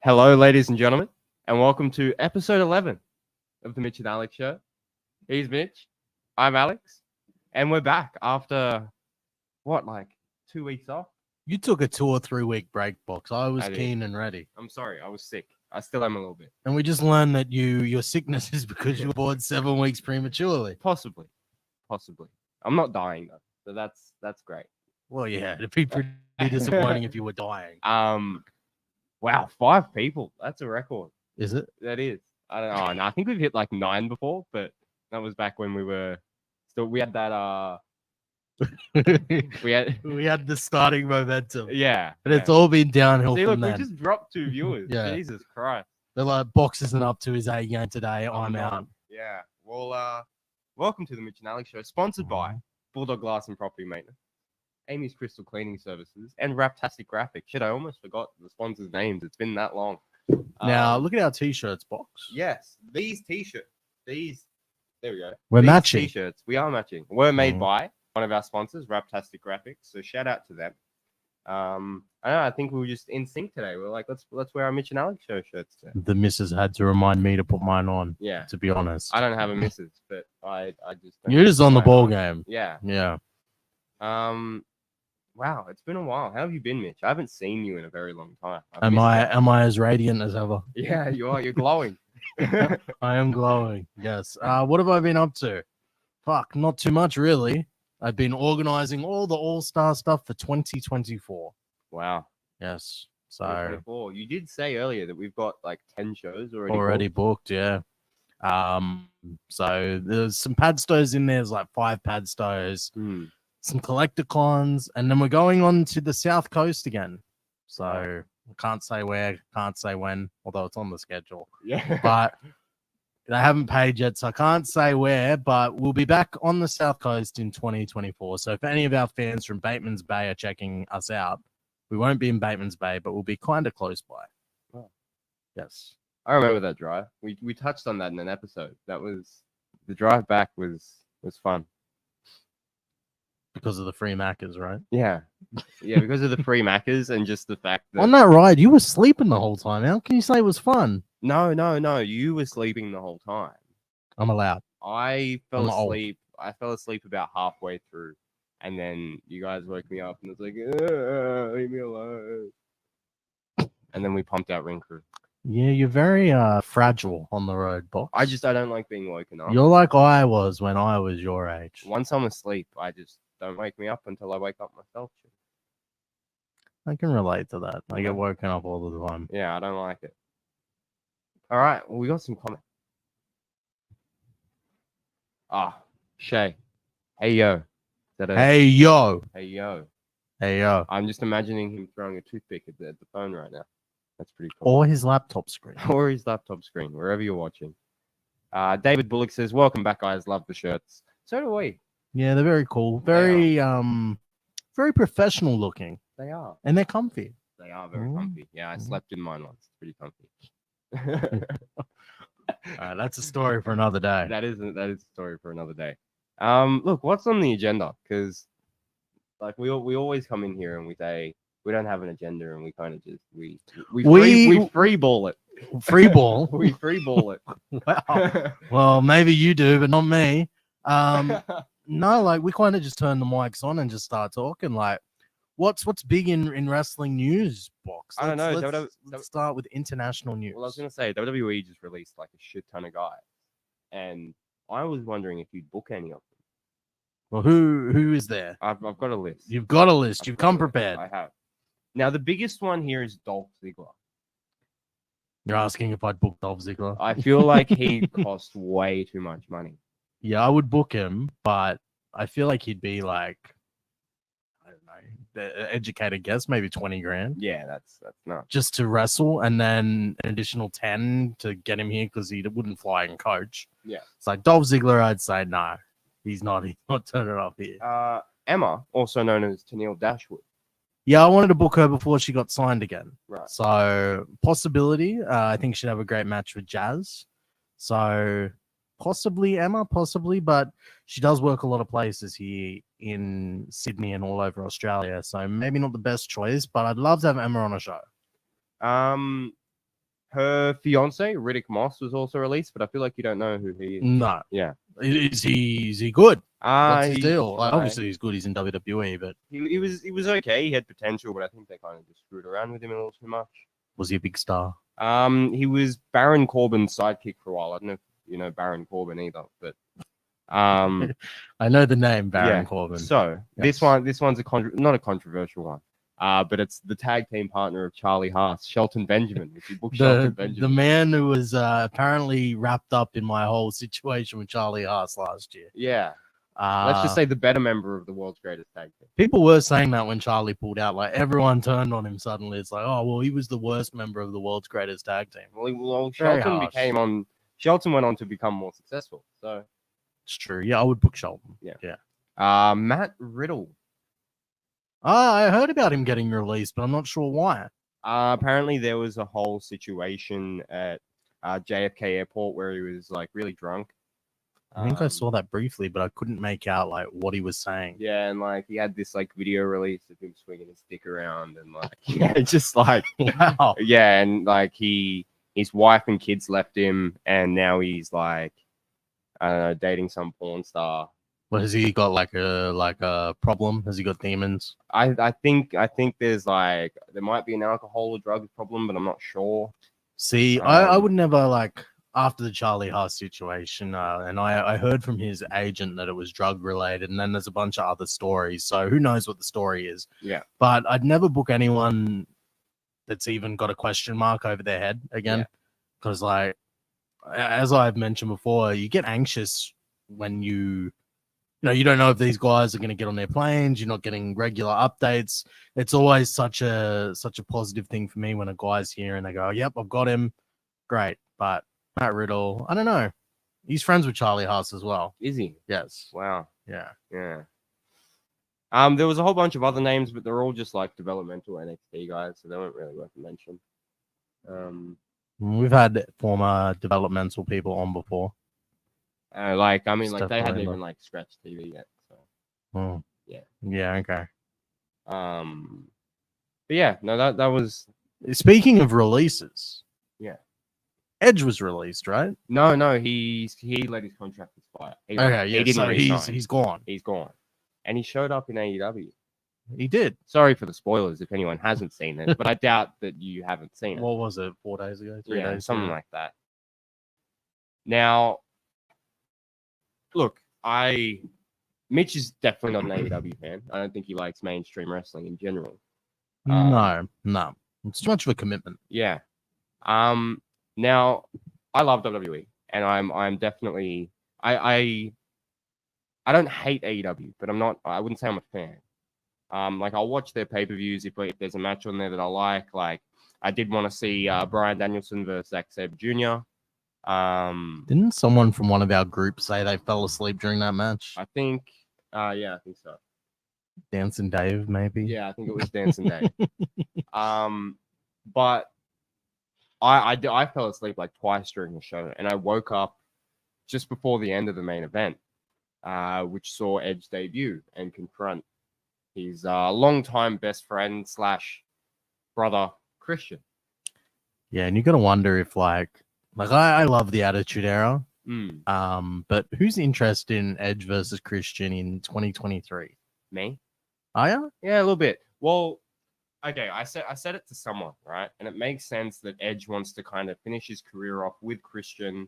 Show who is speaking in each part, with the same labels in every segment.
Speaker 1: Hello, ladies and gentlemen, and welcome to episode 11 of the Mitch and Alex Show. He's Mitch, I'm Alex, and we're back after, 2 weeks off?
Speaker 2: You took a 2 or 3 week break, Box. I was
Speaker 1: I did.
Speaker 2: keen and ready.
Speaker 1: I'm sorry, I was sick. I still am a little bit.
Speaker 2: And we just learned that your sickness is because you were born 7 weeks prematurely.
Speaker 1: Possibly. I'm not dying, though, so that's great.
Speaker 2: Well, yeah, it'd be pretty disappointing if you were dying.
Speaker 1: Wow, 5 people. That's a record.
Speaker 2: Is it?
Speaker 1: That is. I don't know. No, I think we've hit like 9 before, but that was back when we had that we had
Speaker 2: the starting momentum.
Speaker 1: yeah.
Speaker 2: But it's all been downhill
Speaker 1: See,
Speaker 2: from
Speaker 1: look,
Speaker 2: then.
Speaker 1: we just dropped 2 viewers.
Speaker 2: Yeah.
Speaker 1: Jesus Christ.
Speaker 2: They're like, Box isn't up to his A game today. I'm
Speaker 1: not.
Speaker 2: out.
Speaker 1: Yeah. Well, welcome to the Mitch and Alex Show, sponsored by Bulldog Glass and Property Maintenance, Amy's Crystal Cleaning Services, and Raptastic Graphics. Shit, I almost forgot the sponsors' names. It's been that long.
Speaker 2: Now, look at our t-shirts, Box.
Speaker 1: Yes, these t-shirts. There we go.
Speaker 2: We're
Speaker 1: These
Speaker 2: matching.
Speaker 1: T-shirts. We are matching. We're made by one of our sponsors, Raptastic Graphics. So shout out to them. I don't know, I think we were just in sync today. We're like, let's wear our Mitch and Alex Show shirts today.
Speaker 2: The missus had to remind me to put mine on.
Speaker 1: Yeah.
Speaker 2: To be honest.
Speaker 1: I don't have a missus, but I just.
Speaker 2: You're just on the ball game.
Speaker 1: Yeah.
Speaker 2: Yeah.
Speaker 1: Wow, it's been a while. How have you been, Mitch? I haven't seen you in a very long time.
Speaker 2: Am I as radiant as ever?
Speaker 1: Yeah, you are. You're glowing.
Speaker 2: I am glowing. Yes. What have I been up to? Fuck, not too much really. I've been organizing all the all-star stuff for 2024.
Speaker 1: Wow.
Speaker 2: Yes. So
Speaker 1: 2024. You did say earlier that we've got like 10 shows
Speaker 2: already booked. Yeah. So there's some Padstows in there. There's like 5 Padstows. Some collecticons, and then we're going on to the South Coast again. So I can't say where, can't say when, although it's on the schedule.
Speaker 1: Yeah.
Speaker 2: But they haven't paid yet, so I can't say where, but we'll be back on the South Coast in 2024. So if any of our fans from Bateman's Bay are checking us out, we won't be in Bateman's Bay, but we'll be kind of close by.
Speaker 1: Oh.
Speaker 2: Yes.
Speaker 1: I remember that drive. We touched on that in an episode. That was the drive back was fun.
Speaker 2: Because of the free Maccas, right?
Speaker 1: Yeah. Yeah, because of the free Maccas and just the fact that...
Speaker 2: On that ride, you were sleeping the whole time. How can you say it was fun?
Speaker 1: No. You were sleeping the whole time.
Speaker 2: I'm allowed.
Speaker 1: I fell asleep. I fell asleep about halfway through. And then you guys woke me up and it was like, leave me alone. And then we pumped out Ring Crew.
Speaker 2: Yeah, you're very fragile on the road, Box.
Speaker 1: I don't like being woken up.
Speaker 2: You're like I was when I was your age.
Speaker 1: Once I'm asleep, don't wake me up until I wake up myself.
Speaker 2: I can relate to that. I get woken up all the time.
Speaker 1: Yeah, I don't like it. All right, well, we got some comments. Shay. Hey, yo.
Speaker 2: Hey, yo.
Speaker 1: Hey, yo.
Speaker 2: Hey, yo.
Speaker 1: I'm just imagining him throwing a toothpick at the phone right now. That's pretty cool.
Speaker 2: Or his laptop screen.
Speaker 1: Or his laptop screen, wherever you're watching. David Bullock says, welcome back, guys. Love the shirts. So do we.
Speaker 2: Yeah, they're very cool. Very very professional looking.
Speaker 1: They are.
Speaker 2: And they're comfy.
Speaker 1: They are very comfy. Yeah, I slept in mine once. It's pretty comfy.
Speaker 2: That's a story for another day.
Speaker 1: That is a story for another day. Look, what's on the agenda? Because like we always come in here and we say we don't have an agenda and we kind of just we free ball it.
Speaker 2: Free ball.
Speaker 1: We free ball it.
Speaker 2: Wow. Well, maybe you do, but not me. No, like we kind of just turn the mics on and just start talking. Like, what's big in wrestling news, Box?
Speaker 1: I don't know.
Speaker 2: Let's start with international news.
Speaker 1: Well, I was gonna say WWE just released like a shit ton of guys, and I was wondering if you'd book any of them.
Speaker 2: Well, who is there?
Speaker 1: I've got a list.
Speaker 2: You've got a list. You've come prepared.
Speaker 1: I have. Now the biggest one here is Dolph Ziggler.
Speaker 2: You're asking if I'd book Dolph Ziggler?
Speaker 1: I feel like he costs way too much money.
Speaker 2: Yeah, I would book him, but I feel like he'd be like, I don't know, the educated guess, maybe 20 grand.
Speaker 1: Yeah, that's nuts.
Speaker 2: Just to wrestle, and then an additional 10 to get him here because he wouldn't fly and coach.
Speaker 1: Yeah.
Speaker 2: It's like Dolph Ziggler, I'd say no. He's not turning up here.
Speaker 1: Emma, also known as Tennille Dashwood.
Speaker 2: Yeah, I wanted to book her before she got signed again.
Speaker 1: Right.
Speaker 2: So, possibility. I think she'd have a great match with Jazz. So, possibly Emma, but she does work a lot of places here in Sydney and all over Australia. So, maybe not the best choice, but I'd love to have Emma on a show.
Speaker 1: Her fiance Riddick Moss was also released, but I feel like you don't know who he is.
Speaker 2: No.
Speaker 1: Yeah.
Speaker 2: Is he good? What's his
Speaker 1: He,
Speaker 2: deal? Like, obviously, he's good. He's in WWE, but
Speaker 1: he was okay. He had potential, but I think they kind of just screwed around with him a little too much.
Speaker 2: was he a big star?
Speaker 1: He was Baron Corbin's sidekick for a while. I don't know if you know Baron Corbin either, but
Speaker 2: I know the name Baron
Speaker 1: yeah.
Speaker 2: Corbin.
Speaker 1: So
Speaker 2: Yes.
Speaker 1: this one's not a controversial one. But it's the tag team partner of Charlie Haas, Shelton Benjamin. If you book Shelton
Speaker 2: the
Speaker 1: Benjamin,
Speaker 2: man who was apparently wrapped up in my whole situation with Charlie Haas last year.
Speaker 1: yeah. Let's just say the better member of the world's greatest tag team.
Speaker 2: People were saying that when Charlie pulled out, like everyone turned on him suddenly. It's like, oh well, he was the worst member of the world's greatest tag team.
Speaker 1: Well,
Speaker 2: Very
Speaker 1: Shelton
Speaker 2: harsh.
Speaker 1: Shelton went on to become more successful. So
Speaker 2: It's true. Yeah, I would book Shelton.
Speaker 1: Yeah.
Speaker 2: Yeah.
Speaker 1: Matt Riddle.
Speaker 2: I heard about him getting released, but I'm not sure why.
Speaker 1: Apparently there was a whole situation at JFK Airport where he was like really drunk.
Speaker 2: I think I saw that briefly, but I couldn't make out like what he was saying.
Speaker 1: Yeah, and like he had this like video release of him swinging his stick around and like yeah, just like
Speaker 2: Wow.
Speaker 1: yeah, and like his wife and kids left him, and now he's like I don't know, dating some porn star.
Speaker 2: Well, has he got like a problem? Has he got demons?
Speaker 1: I think there's like there might be an alcohol or drugs problem, but I'm not sure.
Speaker 2: See, I would never like after the Charlie Haas situation, and I heard from his agent that it was drug related, and then there's a bunch of other stories. So who knows what the story is?
Speaker 1: Yeah.
Speaker 2: But I'd never book anyone that's even got a question mark over their head again, because like as I've mentioned before, you get anxious when you don't know if these guys are going to get on their planes. You're not getting regular updates. It's always such a positive thing for me when a guy's here and they go, "Yep, I've got him." Great, but Matt Riddle, I don't know. He's friends with Charlie Haas as well.
Speaker 1: Is he?
Speaker 2: Yes.
Speaker 1: Wow.
Speaker 2: Yeah.
Speaker 1: Yeah. There was a whole bunch of other names, but they're all just like developmental NXT guys, so they weren't really worth a mention.
Speaker 2: We've had former developmental people on before.
Speaker 1: Like I mean, like they hadn't
Speaker 2: Definitely
Speaker 1: even like scratched TV yet. So
Speaker 2: Oh.
Speaker 1: Yeah.
Speaker 2: Yeah. Okay.
Speaker 1: but yeah, no, that was
Speaker 2: Speaking of releases,
Speaker 1: yeah.
Speaker 2: Edge was released, right?
Speaker 1: No, he let his contract expire. He didn't
Speaker 2: so
Speaker 1: resign.
Speaker 2: he's gone.
Speaker 1: He's gone, and he showed up in AEW.
Speaker 2: He did.
Speaker 1: Sorry for the spoilers if anyone hasn't seen it, but I doubt that you haven't seen it.
Speaker 2: What was it? 4 days ago? 3 days?
Speaker 1: Something like that. Now, look, Mitch is definitely not an AEW fan. I don't think he likes mainstream wrestling in general.
Speaker 2: No. It's too much of a commitment.
Speaker 1: Yeah. Now, I love WWE, and I'm definitely I don't hate AEW, but I wouldn't say I'm a fan. Like I'll watch their pay-per-views if there's a match on there that I like. Like I did want to see Bryan Danielson versus Zack Sabre Jr.
Speaker 2: Didn't someone from one of our groups say they fell asleep during that match?
Speaker 1: I think I think so.
Speaker 2: Dancing Dave, maybe?
Speaker 1: Yeah, I think it was Dancing Dave. But I fell asleep like twice during the show, and I woke up just before the end of the main event, which saw Edge debut and confront his longtime best friend / brother Christian.
Speaker 2: Yeah, and you got to wonder if like I love the Attitude Era. But who's interested in Edge versus Christian in 2023?
Speaker 1: Me?
Speaker 2: Are you?
Speaker 1: Yeah, a little bit. Well, okay, I said it to someone, right? And it makes sense that Edge wants to kind of finish his career off with Christian.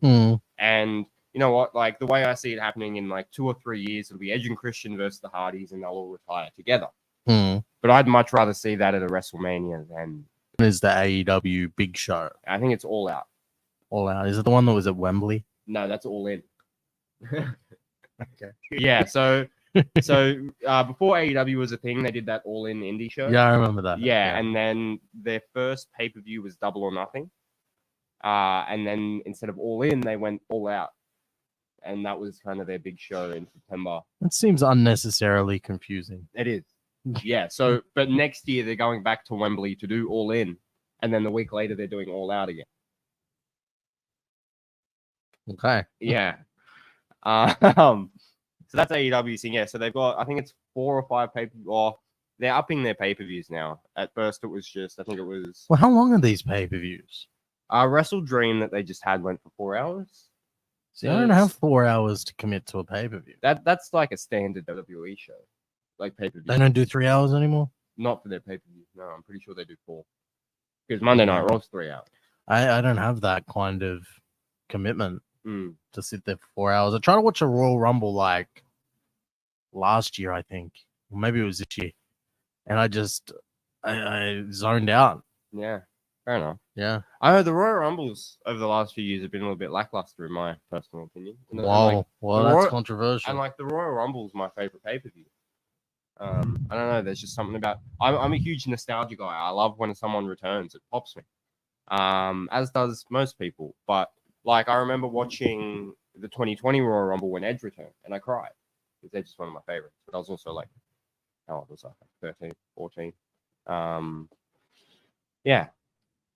Speaker 1: And you know what? Like the way I see it happening in like 2 or 3 years, it'll be Edge and Christian versus the Hardys, and they'll all retire together. But I'd much rather see that at a WrestleMania than
Speaker 2: is the AEW Big Show.
Speaker 1: I think it's All Out.
Speaker 2: All Out. Is it the one that was at Wembley?
Speaker 1: No, that's All In.
Speaker 2: Okay.
Speaker 1: Yeah. So before AEW was a thing, they did that All In indie show.
Speaker 2: Yeah, I remember that.
Speaker 1: Yeah, and then their first pay-per-view was Double or Nothing. And then instead of All In, they went All Out. And that was kind of their big show in September.
Speaker 2: That seems unnecessarily confusing.
Speaker 1: It is. Yeah, so but next year they're going back to Wembley to do All In, and then the week later they're doing All Out again.
Speaker 2: Okay.
Speaker 1: Yeah. So that's AEW thing. Yeah, so they've got I think it's 4 or 5 they're upping their pay-per-views now. At first it was just I think it was
Speaker 2: Well, how long are these pay-per-views?
Speaker 1: Wrestle Dream that they just had went for 4 hours.
Speaker 2: See, I don't have 4 hours to commit to a pay-per-view.
Speaker 1: That's like a standard WWE show, like pay-per-view.
Speaker 2: They don't do 3 hours anymore?
Speaker 1: Not for their pay-per-view. No, I'm pretty sure they do 4. Because Monday Night Raw's 3 hours.
Speaker 2: I don't have that kind of commitment to sit there for 4 hours. I tried to watch a Royal Rumble like last year, I think. Or maybe it was this year. And I zoned out.
Speaker 1: Yeah, fair enough.
Speaker 2: Yeah.
Speaker 1: I heard the Royal Rumbles over the last few years have been a little bit lackluster, in my personal opinion.
Speaker 2: Wow. Well, that's controversial.
Speaker 1: And like the Royal Rumble is my favorite pay-per-view. I don't know. There's just something about. I'm a huge nostalgia guy. I love when someone returns. It pops me. As does most people. But like I remember watching the 2020 Royal Rumble when Edge returned, and I cried because Edge is one of my favorites. But I was also like, how old was I? 13, 14. Yeah.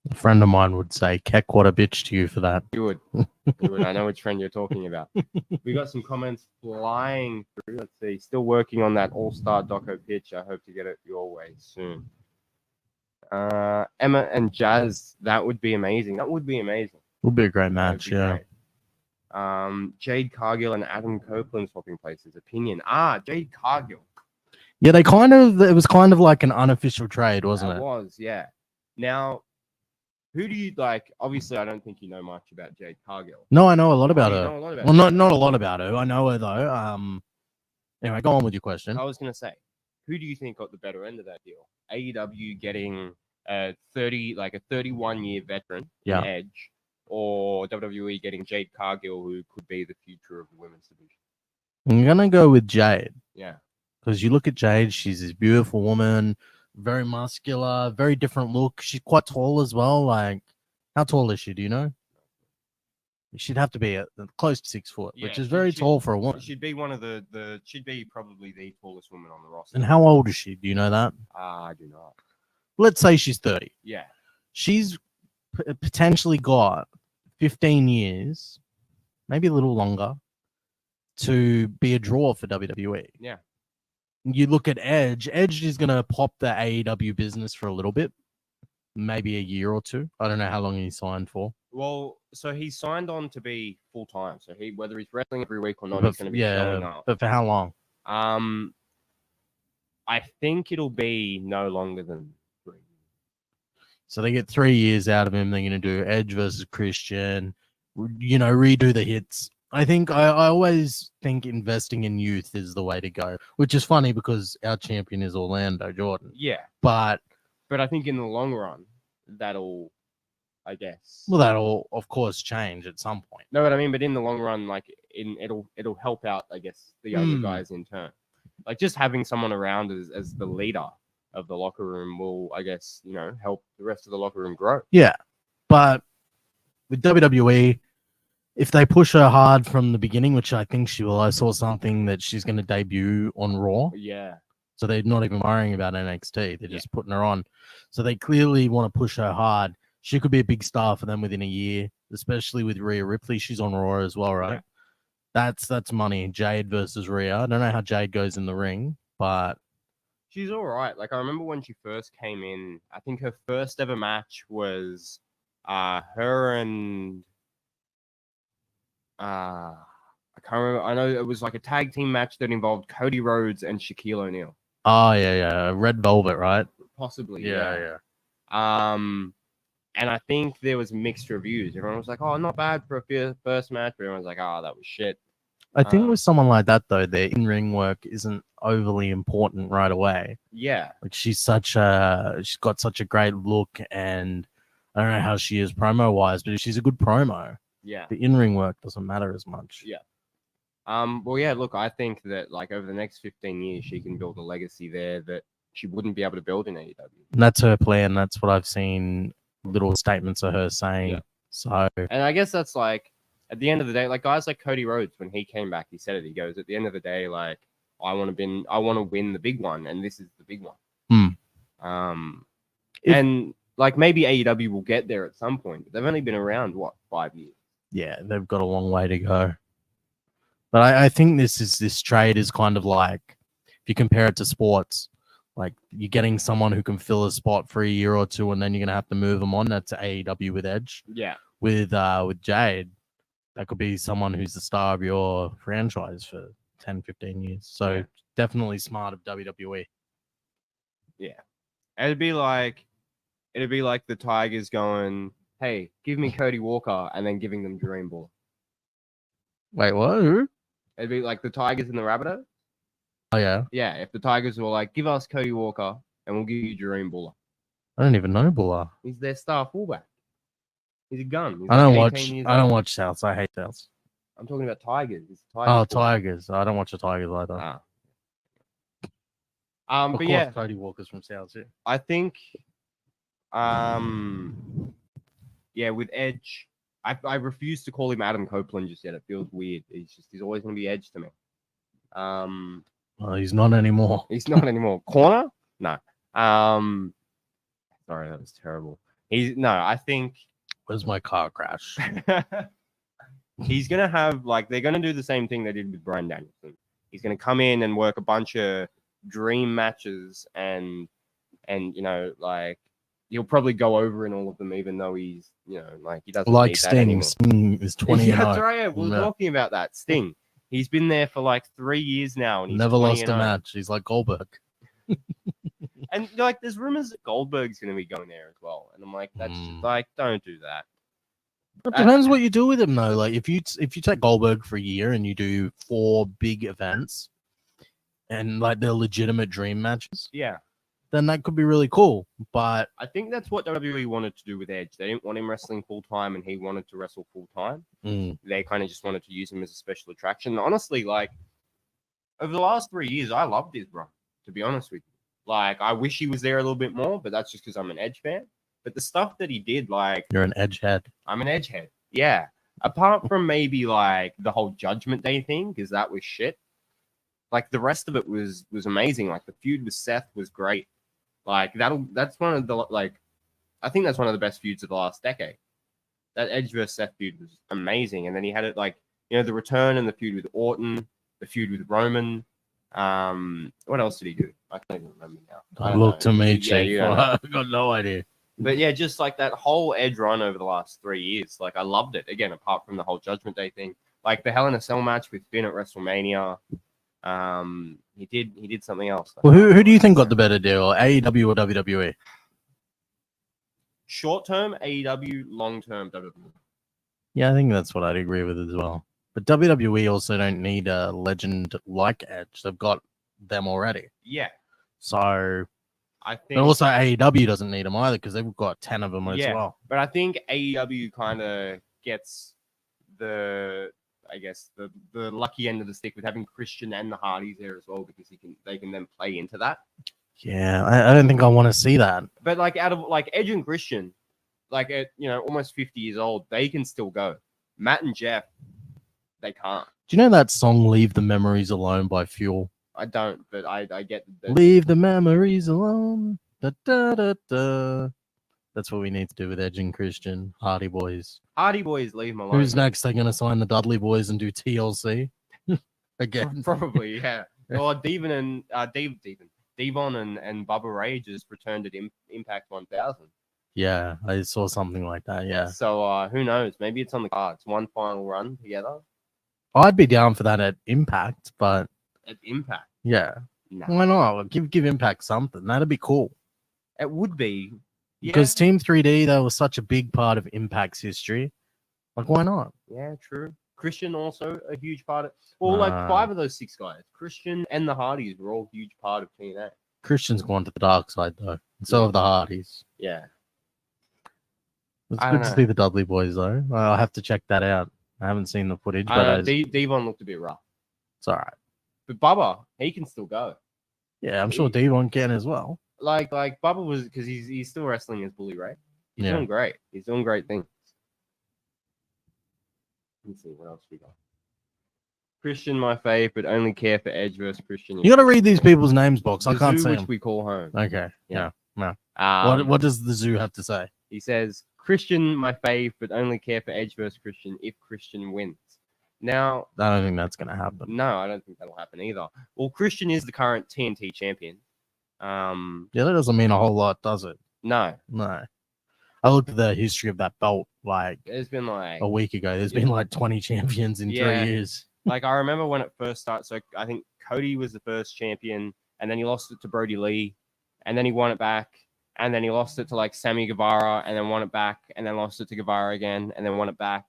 Speaker 2: A friend of mine would say, "Keck, what a bitch to you for that."
Speaker 1: You would. You would. I know which friend you're talking about. We got some comments flying through. Let's see. Still working on that All-Star Doco pitch. I hope to get it your way soon. Emma and Jazz. That would be amazing. That would be amazing.
Speaker 2: Would be a great match, yeah.
Speaker 1: Great. Jade Cargill and Adam Copeland swapping places. Opinion. Jade Cargill.
Speaker 2: Yeah, it was kind of like an unofficial trade, wasn't it?
Speaker 1: It was, yeah. Now, who do you like? Obviously, I don't think you know much about Jade Cargill.
Speaker 2: No, I know a lot about her.
Speaker 1: Know a lot about
Speaker 2: well, not a lot about her. I know her though. Anyway, go on with your question.
Speaker 1: I was gonna say, who do you think got the better end of that deal? AEW getting a 31-year veteran in Edge, or WWE getting Jade Cargill, who could be the future of the women's division?
Speaker 2: I'm gonna go with Jade.
Speaker 1: Yeah.
Speaker 2: Because you look at Jade, she's this beautiful woman, very muscular, very different look. She's quite tall as well. Like, how tall is she? Do you know? She'd have to be close to 6 foot, which is very tall for a woman.
Speaker 1: She'd be one of she'd be probably the tallest woman on the roster.
Speaker 2: And how old is she? Do you know that?
Speaker 1: I do not.
Speaker 2: Let's say she's 30.
Speaker 1: Yeah.
Speaker 2: She's potentially got 15 years, maybe a little longer, to be a draw for WWE.
Speaker 1: Yeah.
Speaker 2: You look at Edge. Edge is going to pop the AEW business for a little bit, maybe a year or two. I don't know how long he signed for.
Speaker 1: Well, so he signed on to be full time. So whether he's wrestling every week or not, he's going to be showing up.
Speaker 2: But for how long?
Speaker 1: I think it'll be no longer than 3 years.
Speaker 2: So they get 3 years out of him. They're going to do Edge versus Christian, redo the hits. I always think investing in youth is the way to go, which is funny because our champion is Orlando Jordan.
Speaker 1: Yeah.
Speaker 2: But
Speaker 1: I think in the long run, that'll, I guess.
Speaker 2: Well, that'll of course change at some point.
Speaker 1: No, but I mean, but in the long run, like it'll help out, I guess, the younger guys in turn. Like just having someone around as the leader of the locker room will, I guess, help the rest of the locker room grow.
Speaker 2: Yeah. But with WWE, if they push her hard from the beginning, which I think she will, I saw something that she's going to debut on Raw.
Speaker 1: Yeah.
Speaker 2: So they're not even worrying about NXT. They're just putting her on. So they clearly want to push her hard. She could be a big star for them within a year, especially with Rhea Ripley. She's on Raw as well, right? Yeah. That's money. Jade versus Rhea. I don't know how Jade goes in the ring, but
Speaker 1: she's all right. Like I remember when she first came in, I think her first ever match was her and I can't remember. I know it was like a tag team match that involved Cody Rhodes and Shaquille O'Neal.
Speaker 2: Oh yeah. Red Velvet, right?
Speaker 1: Possibly.
Speaker 2: Yeah.
Speaker 1: And I think there was mixed reviews. Everyone was like, "Oh, not bad for a first match," but everyone was like, "Oh, that was shit."
Speaker 2: I think with someone like that though, their in-ring work isn't overly important right away.
Speaker 1: Yeah.
Speaker 2: Like she's got such a great look, and I don't know how she is promo-wise, but she's a good promo.
Speaker 1: Yeah.
Speaker 2: The in-ring work doesn't matter as much.
Speaker 1: Yeah. Well, yeah, look, I think that like over the next 15 years, she can build a legacy there that she wouldn't be able to build in AEW.
Speaker 2: And that's her plan. That's what I've seen little statements of her saying. Yeah. So,
Speaker 1: and I guess that's like, at the end of the day, like guys like Cody Rhodes, when he came back, he said it. He goes, at the end of the day, like, I want to win the big one, and this is the big one. And like maybe AEW will get there at some point, but they've only been around 5 years.
Speaker 2: Yeah, they've got a long way to go. But I think this trade is kind of like, if you compare it to sports, Like you're getting someone who can fill a spot for a year or two, and then you're gonna have to move them on. That's AEW with Edge.
Speaker 1: Yeah.
Speaker 2: With Jade, that could be someone who's the star of your franchise for 10, 15 years. So
Speaker 1: Yeah.
Speaker 2: definitely smart of WWE.
Speaker 1: Yeah. It'd be like the Tigers going, "Hey, give me Cody Walker," and then giving them Dream Ball.
Speaker 2: Wait, what? Who?
Speaker 1: It'd be like the Tigers and the Rabbitohs.
Speaker 2: Oh yeah,
Speaker 1: Yeah, if the Tigers were like, "Give us Cody Walker, and we'll give you Dream Ball."
Speaker 2: I don't even know Buller.
Speaker 1: He's their star fullback. He's a gun. He's
Speaker 2: I don't
Speaker 1: like 18
Speaker 2: watch.
Speaker 1: years
Speaker 2: I don't
Speaker 1: old.
Speaker 2: watch Souths. I hate Souths.
Speaker 1: I'm talking about Tigers. It's
Speaker 2: Oh,
Speaker 1: fullback.
Speaker 2: Tigers. I don't watch the Tigers either.
Speaker 1: Ah.
Speaker 2: Of
Speaker 1: But
Speaker 2: course,
Speaker 1: yeah,
Speaker 2: Cody Walker's from Souths. Yeah.
Speaker 1: I think, yeah, with Edge, I refuse to call him Adam Copeland just yet. It feels weird. He's always going to be Edge to me.
Speaker 2: Well, he's not anymore.
Speaker 1: He's not anymore. Corner? No. Sorry, that was terrible. I think
Speaker 2: Where's my car crash?
Speaker 1: he's gonna have they're gonna do the same thing they did with Bryan Danielson. He's gonna come in and work a bunch of dream matches and he'll probably go over in all of them, even though he's he doesn't
Speaker 2: Like
Speaker 1: need that
Speaker 2: Sting.
Speaker 1: anymore.
Speaker 2: Sting is 20
Speaker 1: Yeah,
Speaker 2: and
Speaker 1: that's
Speaker 2: 0.
Speaker 1: right. We're
Speaker 2: Yeah.
Speaker 1: talking about that. Sting. He's been there for 3 years now, and he's
Speaker 2: Never
Speaker 1: 20
Speaker 2: lost
Speaker 1: and
Speaker 2: a
Speaker 1: 0.
Speaker 2: match. He's like Goldberg.
Speaker 1: And there's rumors that Goldberg's gonna be going there as well, and I'm like, that's just, don't do that.
Speaker 2: It depends what you do with him though. Like if you take Goldberg for a year and you do 4 big events and they're legitimate dream matches,
Speaker 1: Yeah,
Speaker 2: then that could be really cool. But
Speaker 1: I think that's what WWE wanted to do with Edge. They didn't want him wrestling full time, and he wanted to wrestle full time. They kind of just wanted to use him as a special attraction. Honestly, over the last 3 years, I loved his run. To be honest with you, I wish he was there a little bit more, but that's just because I'm an Edge fan. But the stuff that he did,
Speaker 2: you're an Edge head.
Speaker 1: I'm an Edge head. Yeah. Apart from maybe the whole Judgment Day thing, because that was shit. The rest of it was amazing. The feud with Seth was great. That's one of the I think that's one of the best feuds of the last decade. That Edge versus Seth feud was amazing. And then he had it the return and the feud with Orton, the feud with Roman. What else did he do? I can't even remember now.
Speaker 2: Look to me,
Speaker 1: Yeah,
Speaker 2: Chief.
Speaker 1: you don't know.
Speaker 2: I got no idea.
Speaker 1: But yeah, just that whole Edge run over the last 3 years, I loved it. Again, apart from the whole Judgment Day thing, the Hell in a Cell match with Finn at WrestleMania. He did something else.
Speaker 2: Well, who do you think got the better deal, AEW or WWE?
Speaker 1: Short term AEW, long term WWE.
Speaker 2: Yeah, I think that's what I'd agree with as well. But WWE also don't need a legend like Edge. They've got them already.
Speaker 1: Yeah.
Speaker 2: So
Speaker 1: I think.
Speaker 2: But also AEW doesn't need them either because they've got 10 of them as well.
Speaker 1: But I think AEW kind of gets the lucky end of the stick with having Christian and the Hardys there as well, because they can then play into that.
Speaker 2: Yeah, I don't think I want to see that.
Speaker 1: But out of Edge and Christian, at almost 50 years old, they can still go. Matt and Jeff, they can't.
Speaker 2: Do you know that song "Leave the Memories Alone" by Fuel?
Speaker 1: I don't, but I get that.
Speaker 2: Leave the memories alone. Da, da, da, da. That's what we need to do with Edge and Christian. Hardy Boys.
Speaker 1: Hardy Boys, leave them alone.
Speaker 2: Who's next? They're going to sign the Dudley Boys and do TLC again.
Speaker 1: Probably, yeah. Or Devon and Bubba Ray just returned at Impact 1000.
Speaker 2: Yeah, I saw something like that. Yeah.
Speaker 1: So who knows? Maybe it's on the cards. One final run together.
Speaker 2: I'd be down for that at Impact, but
Speaker 1: At Impact.
Speaker 2: yeah,
Speaker 1: No.
Speaker 2: why not? Give Impact something. That'd be cool.
Speaker 1: It would be. Yeah.
Speaker 2: Because Team 3D, that was such a big part of Impact's history. Why not?
Speaker 1: Yeah, true. Christian also a huge part of. Well, 5 of those 6 guys, Christian and the Hardys, were all huge part of TNA.
Speaker 2: Christian's gone to the dark side though, and so have the Hardys.
Speaker 1: Yeah.
Speaker 2: It's good to see the Dudley Boys though. I'll have to check that out. I haven't seen the footage, but
Speaker 1: Devon looked a bit rough.
Speaker 2: It's all right.
Speaker 1: But Bubba, he can still go.
Speaker 2: Yeah, I'm sure Devon can as well.
Speaker 1: Like Bubba was, because he's still wrestling as Bully Ray. He's
Speaker 2: Yeah.
Speaker 1: doing great. He's doing great things. Let's see what else we got. Christian, my fave, but only care for Edge versus Christian.
Speaker 2: You got to read these people's names, box. I
Speaker 1: The
Speaker 2: can't
Speaker 1: zoo
Speaker 2: see
Speaker 1: which
Speaker 2: them.
Speaker 1: we call home.
Speaker 2: Okay. Yeah. No.
Speaker 1: Um,
Speaker 2: What does the zoo have to say?
Speaker 1: He says, Christian, my fave, but only care for Edge versus Christian if Christian wins. Now,
Speaker 2: I don't think that's gonna happen.
Speaker 1: no, I don't think that'll happen either. Well, Christian is the current TNT champion.
Speaker 2: Yeah, that doesn't mean a whole lot, does it?
Speaker 1: No,
Speaker 2: No. I looked at the history of that belt like
Speaker 1: there's been like
Speaker 2: a week ago. There's been like 20 champions in 3
Speaker 1: Yeah.
Speaker 2: years.
Speaker 1: like I remember when it first started. So I think Cody was the first champion, and then he lost it to Brody Lee, and then he won it back, and then he lost it to like Sammy Guevara, and then won it back, and then lost it to Guevara again, and then won it back,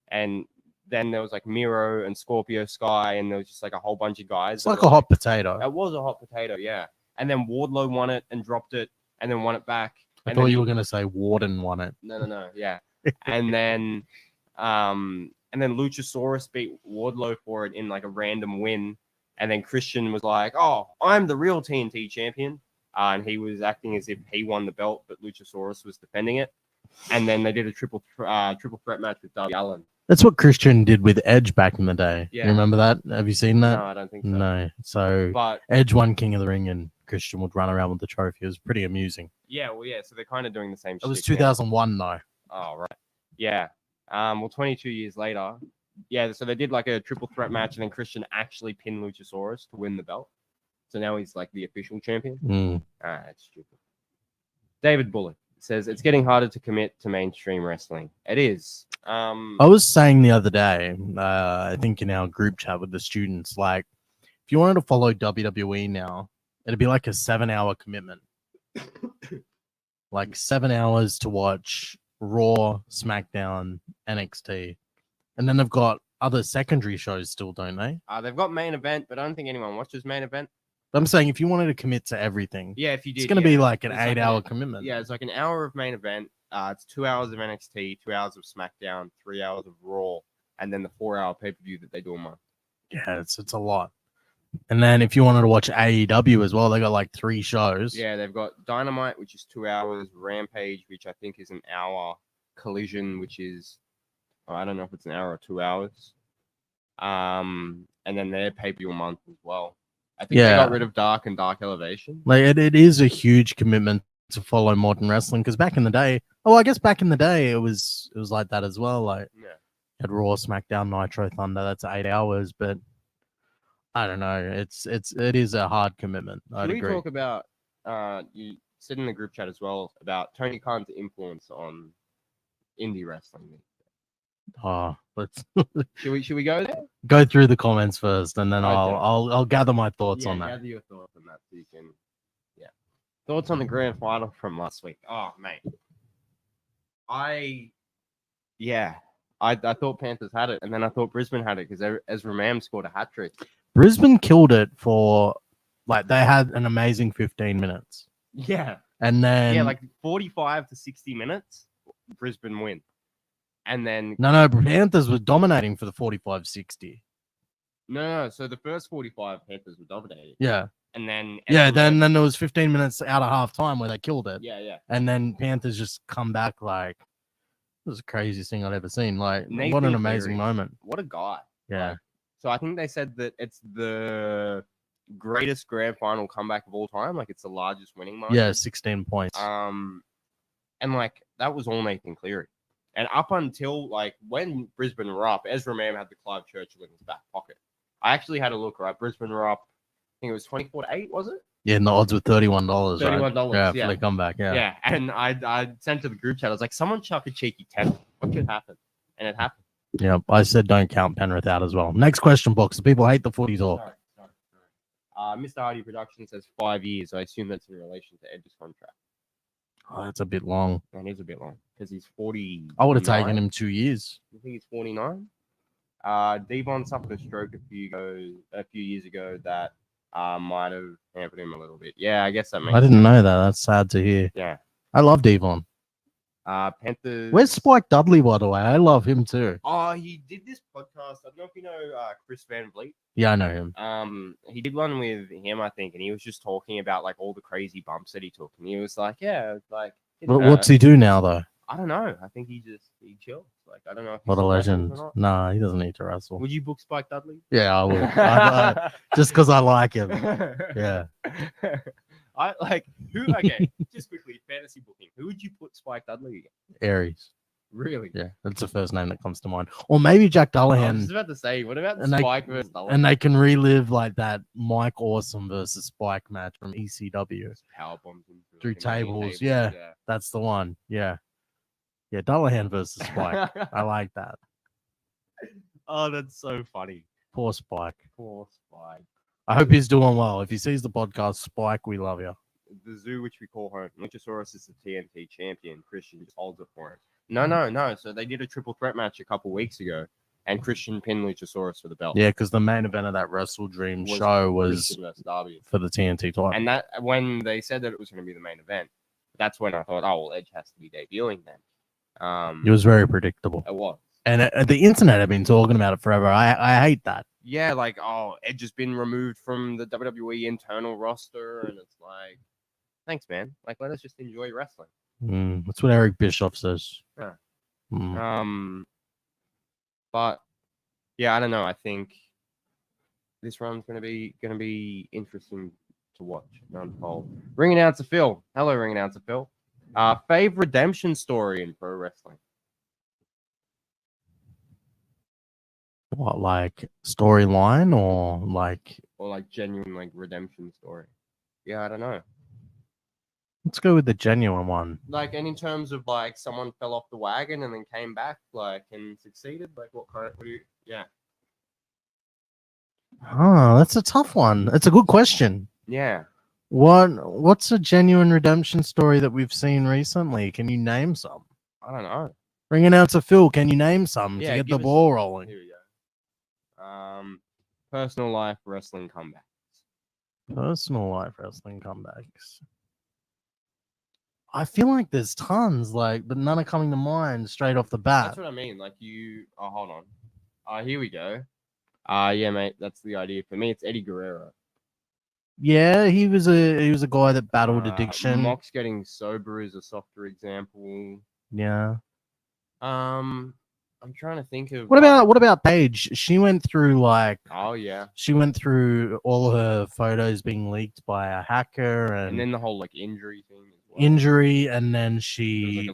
Speaker 1: and then there was like Miro and Scorpio Sky, and there was just like a whole bunch of guys.
Speaker 2: It's like a hot potato.
Speaker 1: It was a hot potato, yeah. And then Wardlow won it and dropped it, and then won it back.
Speaker 2: I
Speaker 1: And
Speaker 2: thought
Speaker 1: then
Speaker 2: you were going to say Warden won it.
Speaker 1: No, yeah. and then Luchasaurus beat Wardlow for it in like a random win, and then Christian was like, "Oh, I'm the real TNT champion," and he was acting as if he won the belt, but Luchasaurus was defending it. And then they did a triple threat match with Darby Allin.
Speaker 2: That's what Christian did with Edge back in the day.
Speaker 1: Yeah.
Speaker 2: You remember that? Have you seen that?
Speaker 1: No, I don't think so.
Speaker 2: No. So
Speaker 1: But
Speaker 2: Edge won King of the Ring and Christian would run around with the trophy. It was pretty amusing.
Speaker 1: yeah, well, yeah. So they're kind of doing the same.
Speaker 2: It was
Speaker 1: shtick now.
Speaker 2: 2001 though.
Speaker 1: Oh, right. Yeah. Well, 22 years later, yeah. So they did like a triple threat match, and then Christian actually pinned Luchasaurus to win the belt. So now he's like the official champion. That's stupid. David Bullock says it's getting harder to commit to mainstream wrestling. It is.
Speaker 2: I was saying the other day, I think in our group chat with the students, like if you wanted to follow WWE now, it'd be like a 7-hour commitment. Like 7 hours to watch Raw, SmackDown, NXT. And then they've got other secondary shows still, don't they?
Speaker 1: They've got main event, but I don't think anyone watches main event.
Speaker 2: But I'm saying if you wanted to commit to everything,
Speaker 1: Yeah, if you did,
Speaker 2: it's going to be like an
Speaker 1: It's like
Speaker 2: 8-hour
Speaker 1: a-
Speaker 2: commitment.
Speaker 1: Yeah, it's like an hour of main event. It's 2 hours of NXT, 2 hours of SmackDown, 3 hours of Raw, and then the 4-hour pay-per-view that they do a month.
Speaker 2: Yeah, it's a lot. And then if you wanted to watch AEW as well, they got like 3 shows.
Speaker 1: Yeah, they've got Dynamite, which is 2 hours, Rampage, which I think is an hour, Collision, which is I don't know if it's an hour or 2 hours. And then their pay-per-view month as well. I think they got rid of Dark and Dark Elevation.
Speaker 2: Like it is a huge commitment to follow modern wrestling because back in the day, I guess back in the day it was like that as well. Like
Speaker 1: Yeah.
Speaker 2: you had Raw, SmackDown, Nitro, Thunder. That's 8 hours, but I don't know. It is a hard commitment. I'd
Speaker 1: Can we
Speaker 2: agree.
Speaker 1: talk about you said in the group chat as well about Tony Khan's influence on indie wrestling?
Speaker 2: Let's
Speaker 1: Should we go there?
Speaker 2: go through the comments first, and then
Speaker 1: Okay.
Speaker 2: I'll gather my thoughts on that.
Speaker 1: Gather your thoughts on that so you can. Yeah. Thoughts on the grand final from last week. Oh, mate. I thought Panthers had it, and then I thought Brisbane had it because Ezra Mam scored a hat trick.
Speaker 2: Brisbane killed it for like they had an amazing 15 minutes,
Speaker 1: Yeah.
Speaker 2: and then
Speaker 1: like 45 to 60 minutes, Brisbane win. And then
Speaker 2: no, Panthers were dominating for the 45-60.
Speaker 1: no. So the first 45 Panthers were dominating,
Speaker 2: Yeah,
Speaker 1: and then
Speaker 2: then there was 15 minutes out of half time where they killed it.
Speaker 1: yeah.
Speaker 2: And then Panthers just come back like it was the craziest thing I'd ever seen. Like, what
Speaker 1: Nathan
Speaker 2: an amazing
Speaker 1: Cleary.
Speaker 2: moment.
Speaker 1: What a guy.
Speaker 2: Yeah.
Speaker 1: Like, so I think they said that it's the greatest grand final comeback of all time. Like it's the largest winning margin.
Speaker 2: Yeah, 16 points.
Speaker 1: And like that was all Nathan Cleary. And up until like when Brisbane were up, Ezra Mam had the Clive Churchill in his back pocket. I actually had a look, right? Brisbane were up, I think it was 24-8, was it?
Speaker 2: Yeah, and the odds were $31, right?
Speaker 1: $31,
Speaker 2: For the comeback, yeah.
Speaker 1: Yeah. And I sent to the group chat, I was like, someone chuck a cheeky 10. What could happen? And it happened.
Speaker 2: Yeah, I said don't count Penrith out as well. Next question, box. People hate the footy talk.
Speaker 1: Sorry. Mr. Hardy Production says 5 years. I assume that's in relation to Edge's contract.
Speaker 2: Oh, that's a bit long.
Speaker 1: And it's a bit long because he's 40.
Speaker 2: I would have taken him 2 years.
Speaker 1: I think he's 49. Devon suffered a stroke a few years ago that might have hampered him a little bit. Yeah, I guess that makes
Speaker 2: I didn't know that. That's sad to hear.
Speaker 1: Yeah.
Speaker 2: I love Devon.
Speaker 1: Panthers.
Speaker 2: Where's Spike Dudley, by the way? I love him too.
Speaker 1: Oh, he did this podcast. I don't know if you know Chris Van Vliet.
Speaker 2: Yeah, I know him.
Speaker 1: He did one with him, I think, and he was just talking about like all the crazy bumps that he took, and he was like, "Yeah, like."
Speaker 2: What's he do now, though?
Speaker 1: I don't know. I think he chills. Like I don't know. If he
Speaker 2: What a
Speaker 1: still wrestles or
Speaker 2: legend.
Speaker 1: not.
Speaker 2: Nah, he doesn't need to wrestle.
Speaker 1: Would you book Spike Dudley?
Speaker 2: Yeah, I would. Just because I like him. Yeah.
Speaker 1: I like who? Okay, just quickly, fantasy booking. Who would you put Spike Dudley against?
Speaker 2: Aries.
Speaker 1: Really?
Speaker 2: Yeah, that's the first name that comes to mind. Or maybe Jack
Speaker 1: I was
Speaker 2: Dullahan.
Speaker 1: just about to say, what about
Speaker 2: And they-
Speaker 1: Spike versus Dullahan?
Speaker 2: And they can relive like that Mike Awesome versus Spike match from ECW.
Speaker 1: Just power bombs him
Speaker 2: Through
Speaker 1: like a million
Speaker 2: tables, yeah. That's the one. Yeah. Yeah, Dullahan versus Spike. I like that.
Speaker 1: Oh, that's so funny.
Speaker 2: Poor Spike.
Speaker 1: Poor Spike.
Speaker 2: I hope he's doing well. If he sees the podcast, Spike, we love you.
Speaker 1: The zoo which we call home. Luchasaurus is the TNT champion. Christian just holds it for him. No. So they did a triple threat match a couple weeks ago, and Christian pinned Luchasaurus for the belt.
Speaker 2: Yeah, because the main event of that Wrestle Dream show was
Speaker 1: Christian versus Darby.
Speaker 2: for the TNT title.
Speaker 1: And that when they said that it was going to be the main event, that's when I thought, oh well, Edge has to be debuting then.
Speaker 2: It was very predictable.
Speaker 1: It was.
Speaker 2: And the internet have been talking about it forever. I hate that.
Speaker 1: Yeah, like, oh, Edge has been removed from the WWE internal roster, and it's like, thanks, man. Like, let us just enjoy wrestling.
Speaker 2: That's what Eric Bischoff says.
Speaker 1: Yeah.
Speaker 2: Mm.
Speaker 1: But yeah, I don't know. I think this run's gonna be interesting to watch and unfold. Ring announcer Phil. Hello, ring announcer Phil. Favorite redemption story in pro wrestling.
Speaker 2: What, like storyline or like?
Speaker 1: Or like genuine like redemption story. Yeah, I don't know.
Speaker 2: Let's go with the genuine one.
Speaker 1: Like, and in terms of like someone fell off the wagon and then came back like and succeeded. Like, what do you? Yeah.
Speaker 2: Oh, that's a tough one. It's a good question.
Speaker 1: Yeah.
Speaker 2: What's a genuine redemption story that we've seen recently? Can you name some?
Speaker 1: I don't know.
Speaker 2: Ring announcer Phil, can you name some to get the
Speaker 1: give us-
Speaker 2: ball rolling?
Speaker 1: Here we go. Personal life wrestling comebacks.
Speaker 2: Personal life wrestling comebacks. I feel like there's tons, but none are coming to mind straight off the bat.
Speaker 1: That's what I mean. Like you. Oh, hold on. Here we go. Yeah, mate. That's the idea. For me, it's Eddie Guerrero.
Speaker 2: Yeah, he was a guy that battled addiction.
Speaker 1: Mox getting sober is a softer example.
Speaker 2: Yeah.
Speaker 1: I'm trying to think of
Speaker 2: what about Paige? She went through
Speaker 1: oh yeah.
Speaker 2: She went through all her photos being leaked by a hacker
Speaker 1: and then the whole like injury thing as well.
Speaker 2: Injury, and then
Speaker 1: she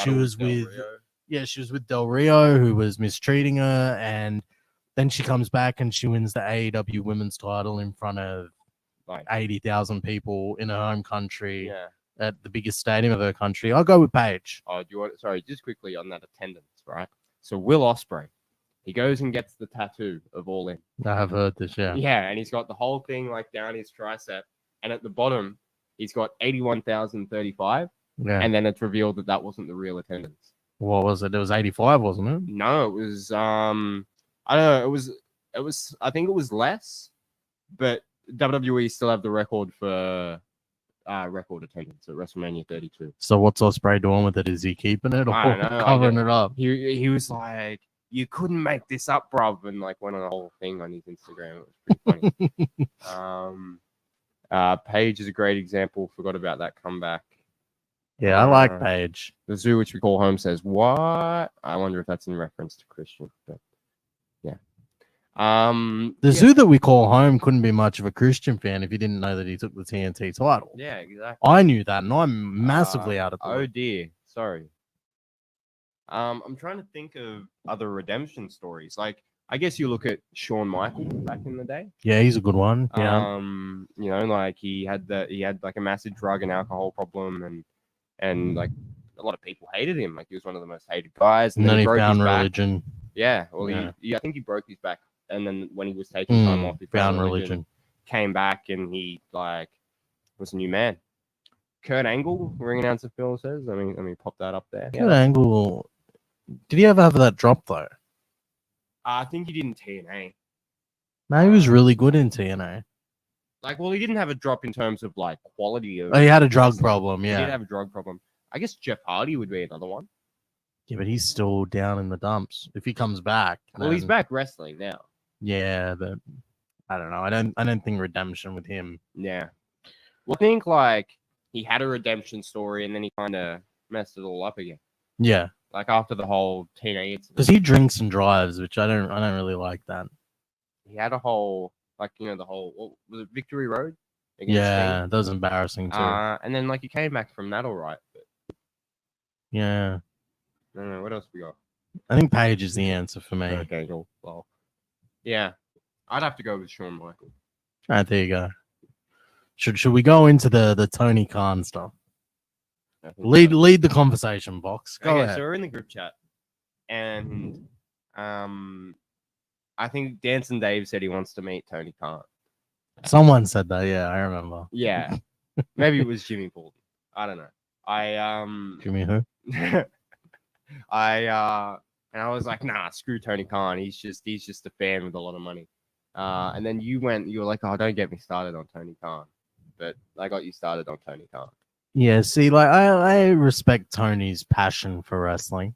Speaker 2: was with Del Rio, who was mistreating her, and then she comes back and she wins the AEW women's title in front of 80,000 people in her home country.
Speaker 1: Yeah.
Speaker 2: At the biggest stadium of her country. I'll go with Paige.
Speaker 1: Oh, do you want? Sorry, just quickly on that attendance, right? So Will Ospreay, he goes and gets the tattoo of All In.
Speaker 2: I have heard this, yeah.
Speaker 1: Yeah, and he's got the whole thing like down his tricep, and at the bottom, he's got 81,035.
Speaker 2: Yeah.
Speaker 1: And then it's revealed that wasn't the real attendance.
Speaker 2: What was it? It was 85, wasn't it?
Speaker 1: No, it was I don't know. It was. I think it was less, but WWE still have the record for record attendance at WrestleMania 32.
Speaker 2: So what's Ospreay doing with it? Is he keeping it or
Speaker 1: I don't know,
Speaker 2: covering it up?
Speaker 1: He was like, you couldn't make this up, bruv, and like went on a whole thing on his Instagram. It was pretty funny. Paige is a great example. Forgot about that comeback.
Speaker 2: Yeah, I like Paige.
Speaker 1: The zoo, which we call home, says what? I wonder if that's in reference to Christian. But yeah.
Speaker 2: The zoo that we call home couldn't be much of a Christian fan if you didn't know that he took the TNT title.
Speaker 1: Yeah, exactly.
Speaker 2: I knew that, and I'm massively out of the
Speaker 1: Oh dear, sorry. I'm trying to think of other redemption stories. Like, I guess you look at Shawn Michaels back in the day.
Speaker 2: Yeah, he's a good one. Yeah.
Speaker 1: You know, like he had like a massive drug and alcohol problem, and like a lot of people hated him. Like he was one of the most hated guys.
Speaker 2: And then he
Speaker 1: broke
Speaker 2: found
Speaker 1: his back.
Speaker 2: religion.
Speaker 1: Yeah, well, I think he broke his back, and then when he was taking time off, he
Speaker 2: found religion.
Speaker 1: Came back, and he like was a new man. Kurt Angle, ring announcer Phil says. Let me pop that up there.
Speaker 2: Kurt Angle, did he ever have that drop though?
Speaker 1: I think he did in TNA.
Speaker 2: No, he was really good in TNA.
Speaker 1: Like, well, he didn't have a drop in terms of like quality of.
Speaker 2: Oh, he had a drug problem. Yeah,
Speaker 1: he did have a drug problem. I guess Jeff Hardy would be another one.
Speaker 2: Yeah, but he's still down in the dumps. If he comes back,
Speaker 1: well, he's back wrestling now.
Speaker 2: Yeah, but I don't know. I don't think redemption with him.
Speaker 1: Yeah, well, I think like he had a redemption story, and then he kind of messed it all up again.
Speaker 2: Yeah,
Speaker 1: like after the whole TNA incident.
Speaker 2: Because he drinks and drives, which I don't really like that.
Speaker 1: He had a whole what was it, Victory Road?
Speaker 2: Yeah, that was embarrassing too.
Speaker 1: And then like he came back from that all right. But...
Speaker 2: Yeah.
Speaker 1: No, what else we got?
Speaker 2: I think Paige is the answer for me.
Speaker 1: Okay, cool. Well, yeah, I'd have to go with Shawn Michaels.
Speaker 2: All right, there you go. Should we go into the Tony Khan stuff?
Speaker 1: I think
Speaker 2: Lead the conversation, Box. Go
Speaker 1: okay,
Speaker 2: ahead.
Speaker 1: so we're in the group chat, and I think Danson Dave said he wants to meet Tony Khan.
Speaker 2: Someone said that. Yeah, I remember.
Speaker 1: Yeah, maybe it was Jimmy Bolton. I don't know.
Speaker 2: Jimmy who?
Speaker 1: And I was like, nah, screw Tony Khan. He's just a fan with a lot of money. And then you were like, oh, don't get me started on Tony Khan. But I got you started on Tony Khan.
Speaker 2: Yeah, see, like I respect Tony's passion for wrestling.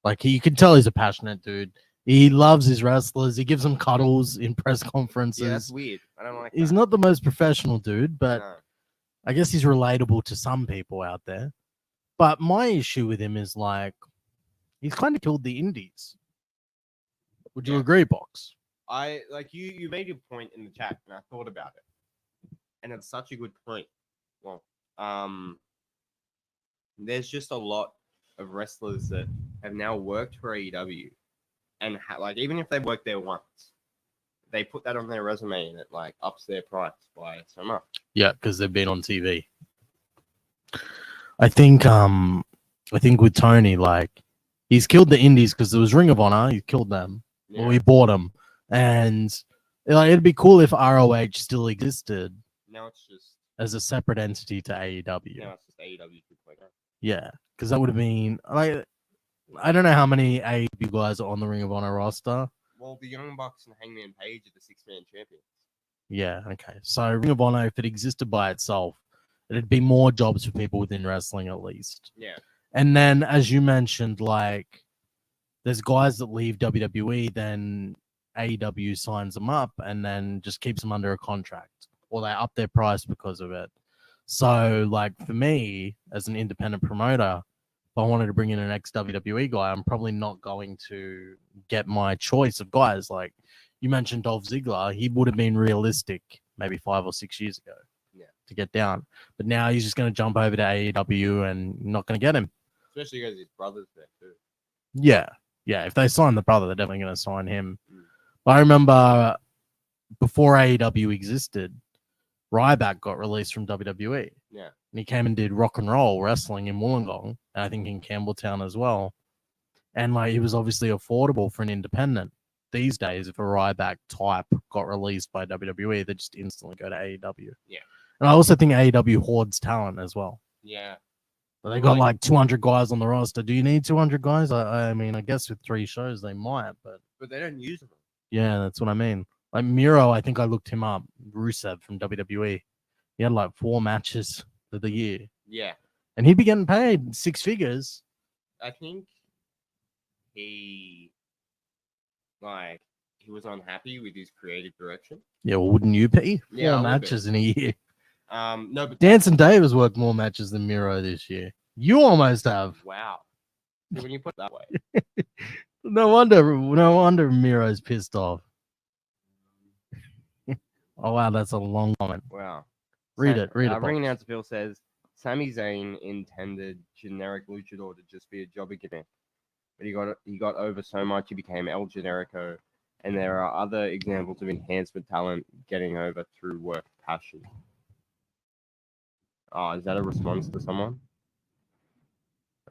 Speaker 2: Like you can tell he's a passionate dude. He loves his wrestlers. He gives them cuddles in press conferences.
Speaker 1: Yeah, that's weird. I don't like that.
Speaker 2: He's not the most professional dude, but
Speaker 1: No.
Speaker 2: I guess he's relatable to some people out there. But my issue with him is like he's kind of killed the indies. Would you agree, Box?
Speaker 1: I like you made a point in the chat and I thought about it. And it's such a good point. Well, there's just a lot of wrestlers that have now worked for AEW and like even if they worked there once, they put that on their resume and it like ups their price by so much.
Speaker 2: Yeah, because they've been on TV. I think with Tony, like he's killed the indies because there was Ring of Honor, he killed them.
Speaker 1: Yeah.
Speaker 2: Well, he bought them. And like it'd be cool if ROH still existed.
Speaker 1: Now it's just
Speaker 2: as a separate entity to AEW.
Speaker 1: Now it's just AEW 2.0.
Speaker 2: Yeah, because that would have been like I don't know how many AEW guys are on the Ring of Honor roster.
Speaker 1: Well, the Young Bucks and Hangman Page are the 6-man champions.
Speaker 2: Yeah, okay. So Ring of Honor, if it existed by itself, it'd be more jobs for people within wrestling at least.
Speaker 1: Yeah.
Speaker 2: And then, as you mentioned, like there's guys that leave WWE, then AEW signs them up and then just keeps them under a contract, or they up their price because of it. So, like for me, as an independent promoter, if I wanted to bring in an ex-WWE guy, I'm probably not going to get my choice of guys. Like you mentioned Dolph Ziggler, he would have been realistic maybe 5 or 6 years ago to get down. But now he's just going to jump over to AEW and not going to get him.
Speaker 1: Especially because his brother's there too.
Speaker 2: Yeah. Yeah, if they sign the brother, they're definitely going to sign him. I remember before AEW existed, Ryback got released from WWE.
Speaker 1: Yeah.
Speaker 2: And he came and did rock and roll wrestling in Wollongong, and I think in Campbelltown as well. And like he was obviously affordable for an independent. These days, if a Ryback type got released by WWE, they just instantly go to AEW.
Speaker 1: Yeah.
Speaker 2: And I also think AEW hoards talent as well.
Speaker 1: Yeah.
Speaker 2: They got like 200 guys on the roster. Do you need 200 guys? I mean, I guess with 3 shows they might, but
Speaker 1: they don't use them.
Speaker 2: Yeah, that's what I mean. Like Miro, I think I looked him up. Rusev from WWE. He had like 4 matches of the year.
Speaker 1: Yeah.
Speaker 2: And he'd be getting paid 6 figures.
Speaker 1: I think he was unhappy with his creative direction.
Speaker 2: Yeah, well, wouldn't you be? 4
Speaker 1: Yeah,
Speaker 2: matches in a year.
Speaker 1: No, but
Speaker 2: Danson Dave has worked more matches than Miro this year. You almost have.
Speaker 1: Wow. When you put it that way.
Speaker 2: No wonder Miro's pissed off. Oh wow, that's a long comment.
Speaker 1: Wow.
Speaker 2: Read it.
Speaker 1: Ring announcer Phil says Sami Zayn intended generic luchador to just be a jobber gimmick, but he got over so much he became El Generico, and there are other examples of enhancement talent getting over through work passion. Oh, is that a response to someone?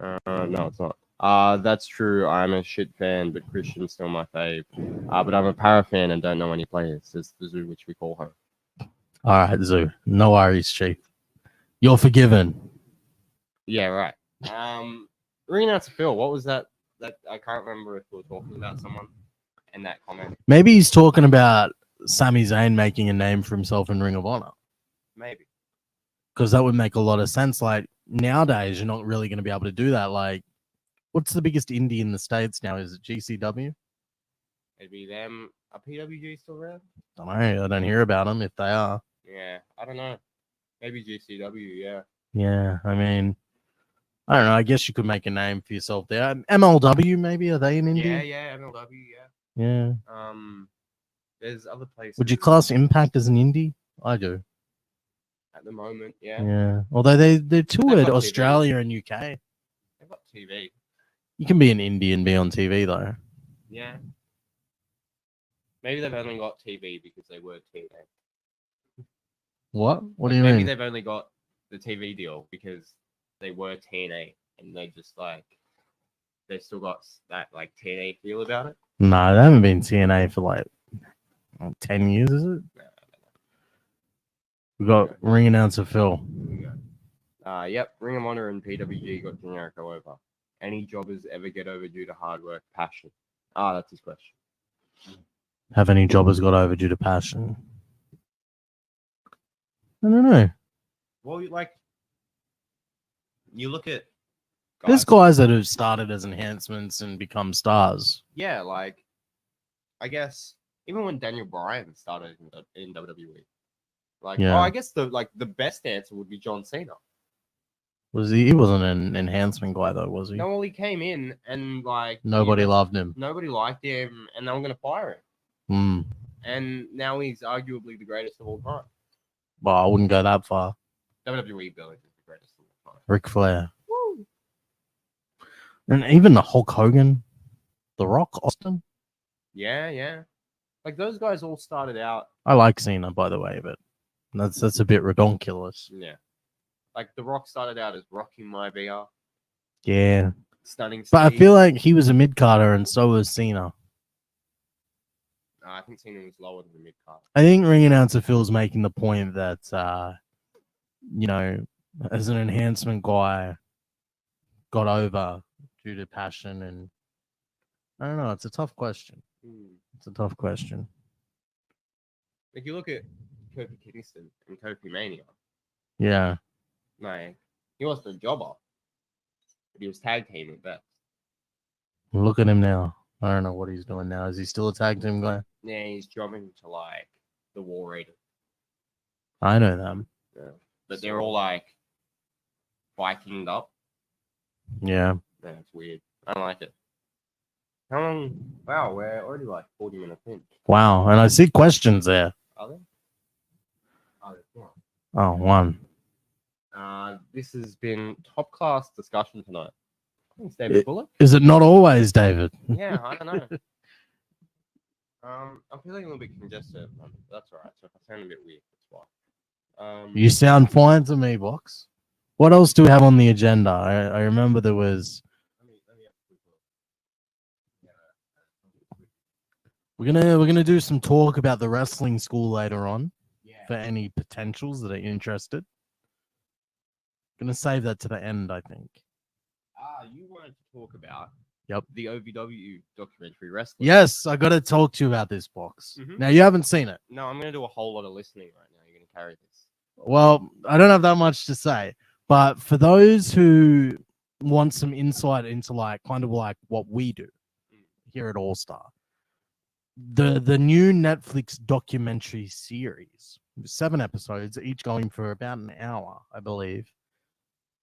Speaker 1: No, it's not. That's true. I'm a shit fan, but Christian's still my fave. But I'm a para fan and don't know any players. It's the Zoo, which we call home.
Speaker 2: All right, Zoo. No worries, Chief. You're forgiven.
Speaker 1: Yeah, right. Ring announcer Phil, what was that? That I can't remember if we were talking about someone in that comment.
Speaker 2: Maybe he's talking about Sami Zayn making a name for himself in Ring of Honor.
Speaker 1: Maybe.
Speaker 2: Because that would make a lot of sense. Like nowadays, you're not really going to be able to do that. Like, what's the biggest indie in the States now? Is it GCW?
Speaker 1: It'd be them. Are PWG still around?
Speaker 2: I don't know. I don't hear about them if they are.
Speaker 1: Yeah, I don't know. Maybe GCW, yeah.
Speaker 2: Yeah, I mean, I don't know. I guess you could make a name for yourself there. MLW, maybe? Are they in India?
Speaker 1: Yeah, MLW, yeah.
Speaker 2: Yeah.
Speaker 1: There's other places.
Speaker 2: Would you class Impact as an indie? I do.
Speaker 1: At the moment, yeah.
Speaker 2: Yeah. Although they toured Australia and UK.
Speaker 1: They've got TV.
Speaker 2: You can be an indie and be on TV though.
Speaker 1: Yeah. Maybe they've only got TV because they were TNA.
Speaker 2: What? What
Speaker 1: Like,
Speaker 2: do you
Speaker 1: maybe
Speaker 2: mean?
Speaker 1: they've only got the TV deal because they were TNA and they just like they still got that like TNA feel about it.
Speaker 2: No, they haven't been TNA for like 10 years, is it?
Speaker 1: No.
Speaker 2: We got ring announcer Phil.
Speaker 1: Yep. Ring of Honor and PWG got Generico over. Any jobbers ever get over due to hard work, passion? That's his question.
Speaker 2: Have any jobbers got over due to passion? I don't know.
Speaker 1: Well, like you look at
Speaker 2: There's guys that have started as enhancements and become stars.
Speaker 1: Yeah, like I guess even when Daniel Bryan started in WWE, like
Speaker 2: Yeah.
Speaker 1: I guess the best answer would be John Cena.
Speaker 2: Was he? He wasn't an enhancement guy though, was he?
Speaker 1: No, well, he came in and like
Speaker 2: Nobody loved him.
Speaker 1: Nobody liked him, and they were gonna fire him.
Speaker 2: Hmm.
Speaker 1: And now he's arguably the greatest of all time.
Speaker 2: Well, I wouldn't go that far.
Speaker 1: WWE Billy is the greatest of all time.
Speaker 2: Ric Flair.
Speaker 1: Woo!
Speaker 2: And even the Hulk Hogan, The Rock, Austin.
Speaker 1: Yeah. Like those guys all started out.
Speaker 2: I like Cena, by the way, but that's a bit redonkulous.
Speaker 1: Yeah. Like The Rock started out as Rocking My VR.
Speaker 2: Yeah.
Speaker 1: Stunning.
Speaker 2: But I
Speaker 1: Steve.
Speaker 2: feel like he was a mid-carder and so was Cena.
Speaker 1: I think Cena was lower than the mid card.
Speaker 2: I think ring announcer Phil's making the point that, you know, as an enhancement guy, got over due to passion, and I don't know. It's a tough question. It's a tough question.
Speaker 1: If you look at Kofi Kingston and Kofi Mania,
Speaker 2: Yeah.
Speaker 1: like he wasn't a jobber, but he was tag team at best.
Speaker 2: Look at him now. I don't know what he's doing now. Is he still a tag team guy?
Speaker 1: Yeah, he's jobbing to like the War Raiders.
Speaker 2: I know them.
Speaker 1: Yeah. But they're all like Vikinged up.
Speaker 2: Yeah.
Speaker 1: Yeah, it's weird. I don't like it. How long? Wow, we're already like 40 minutes in.
Speaker 2: Wow. And I see questions there.
Speaker 1: Are there? Oh, there's one.
Speaker 2: Oh, one.
Speaker 1: This has been top class discussion tonight. Thanks, David Bullock.
Speaker 2: Is it not always, David?
Speaker 1: Yeah, I don't know. I'm feeling a little bit congested, but that's alright. So if I sound a bit weird, that's why.
Speaker 2: You sound fine to me, Box. What else do we have on the agenda? I remember there was. We're gonna do some talk about the wrestling school later on.
Speaker 1: Yeah.
Speaker 2: For any potentials that are interested. Gonna save that to the end, I think.
Speaker 1: You wanted to talk about
Speaker 2: the
Speaker 1: OVW documentary wrestling.
Speaker 2: Yes, I gotta talk to you about this, Box.
Speaker 1: Mhm.
Speaker 2: Now you haven't seen it.
Speaker 1: No, I'm gonna do a whole lot of listening right now. You're gonna carry this.
Speaker 2: Well, I don't have that much to say, but for those who want some insight into like kind of like what we do here at All Star, the new Netflix documentary series, 7 episodes, each going for about an hour, I believe.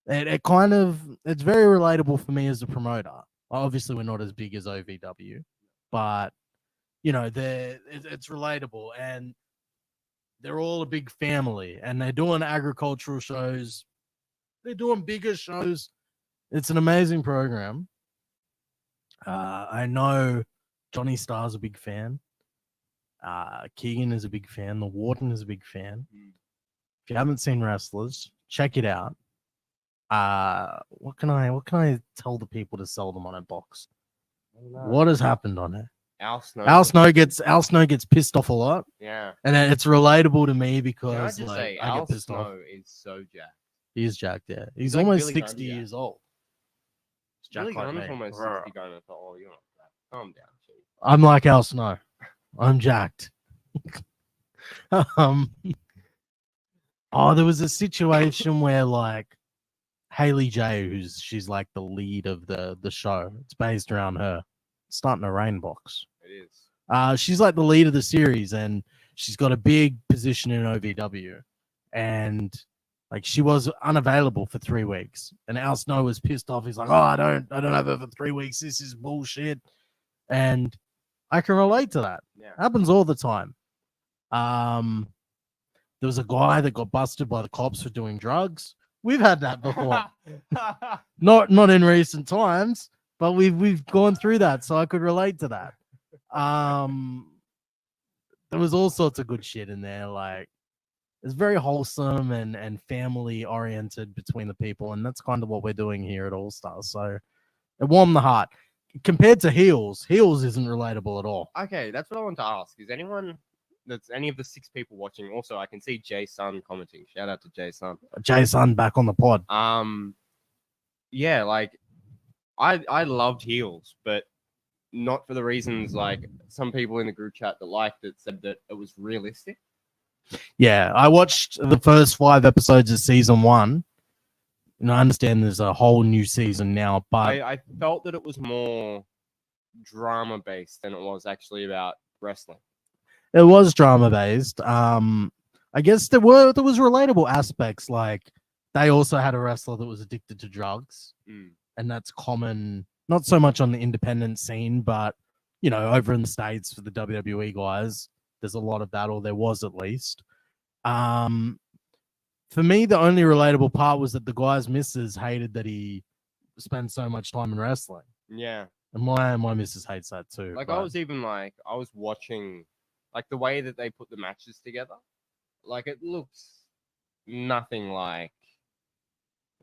Speaker 2: It kind of it's very relatable for me as a promoter. Obviously, we're not as big as OVW, but you know, it's relatable, and they're all a big family, and they're doing agricultural shows. They're doing bigger shows. It's an amazing program. I know Johnny Starr's a big fan. Keegan is a big fan. The Warden is a big fan. If you haven't seen Wrestlers, check it out. What can I tell the people to sell them on a box? What has happened on it?
Speaker 1: Al Snow.
Speaker 2: Al Snow gets pissed off a lot.
Speaker 1: Yeah.
Speaker 2: And it's relatable to me
Speaker 1: Can I
Speaker 2: because
Speaker 1: just
Speaker 2: like,
Speaker 1: say,
Speaker 2: I
Speaker 1: Al
Speaker 2: get pissed off.
Speaker 1: Snow is so jacked.
Speaker 2: He's jacked, yeah. He's
Speaker 1: like
Speaker 2: almost
Speaker 1: Billy
Speaker 2: 60
Speaker 1: Gunn,
Speaker 2: years old. He's
Speaker 1: Billy
Speaker 2: jacked like
Speaker 1: Gunn's
Speaker 2: me.
Speaker 1: almost 60 going. I thought, oh, you're not that. Calm down, Chief.
Speaker 2: I'm like Al Snow. I'm jacked. There was a situation where like Haley J, she's like the lead of the show. It's based around her. It's starting to rain, Box.
Speaker 1: It is.
Speaker 2: She's like the lead of the series, and she's got a big position in OVW. And like she was unavailable for 3 weeks. And Al Snow was pissed off. He's like, oh, I don't have her for 3 weeks. This is bullshit. And I can relate to that.
Speaker 1: Yeah.
Speaker 2: Happens all the time. There was a guy that got busted by the cops for doing drugs. We've had that before. Not in recent times, but we've gone through that, so I could relate to that. There was all sorts of good shit in there. Like it's very wholesome and family oriented between the people, and that's kind of what we're doing here at All Stars. So it warmed the heart. Compared to Heels isn't relatable at all.
Speaker 1: Okay, that's what I want to ask. Is anyone that's any of the 6 people watching? Also, I can see Jay Sun commenting. Shout out to Jay Sun.
Speaker 2: Jason back on the pod.
Speaker 1: Yeah, like I loved Heels, but not for the reasons like some people in the group chat that liked it said that it was realistic.
Speaker 2: Yeah, I watched the first 5 episodes of season 1. And I understand there's a whole new season now, but
Speaker 1: I felt that it was more drama based than it was actually about wrestling.
Speaker 2: it was drama based. I guess there was relatable aspects, like they also had a wrestler that was addicted to drugs, and that's common. Not so much on the independent scene, but over in the States for the WWE guys, there's a lot of that, or there was at least. For me, the only relatable part was that the guy's missus hated that he spent so much time in wrestling.
Speaker 1: Yeah.
Speaker 2: And my missus hates that too.
Speaker 1: Like
Speaker 2: but-
Speaker 1: I was watching like the way that they put the matches together. Like it looks nothing like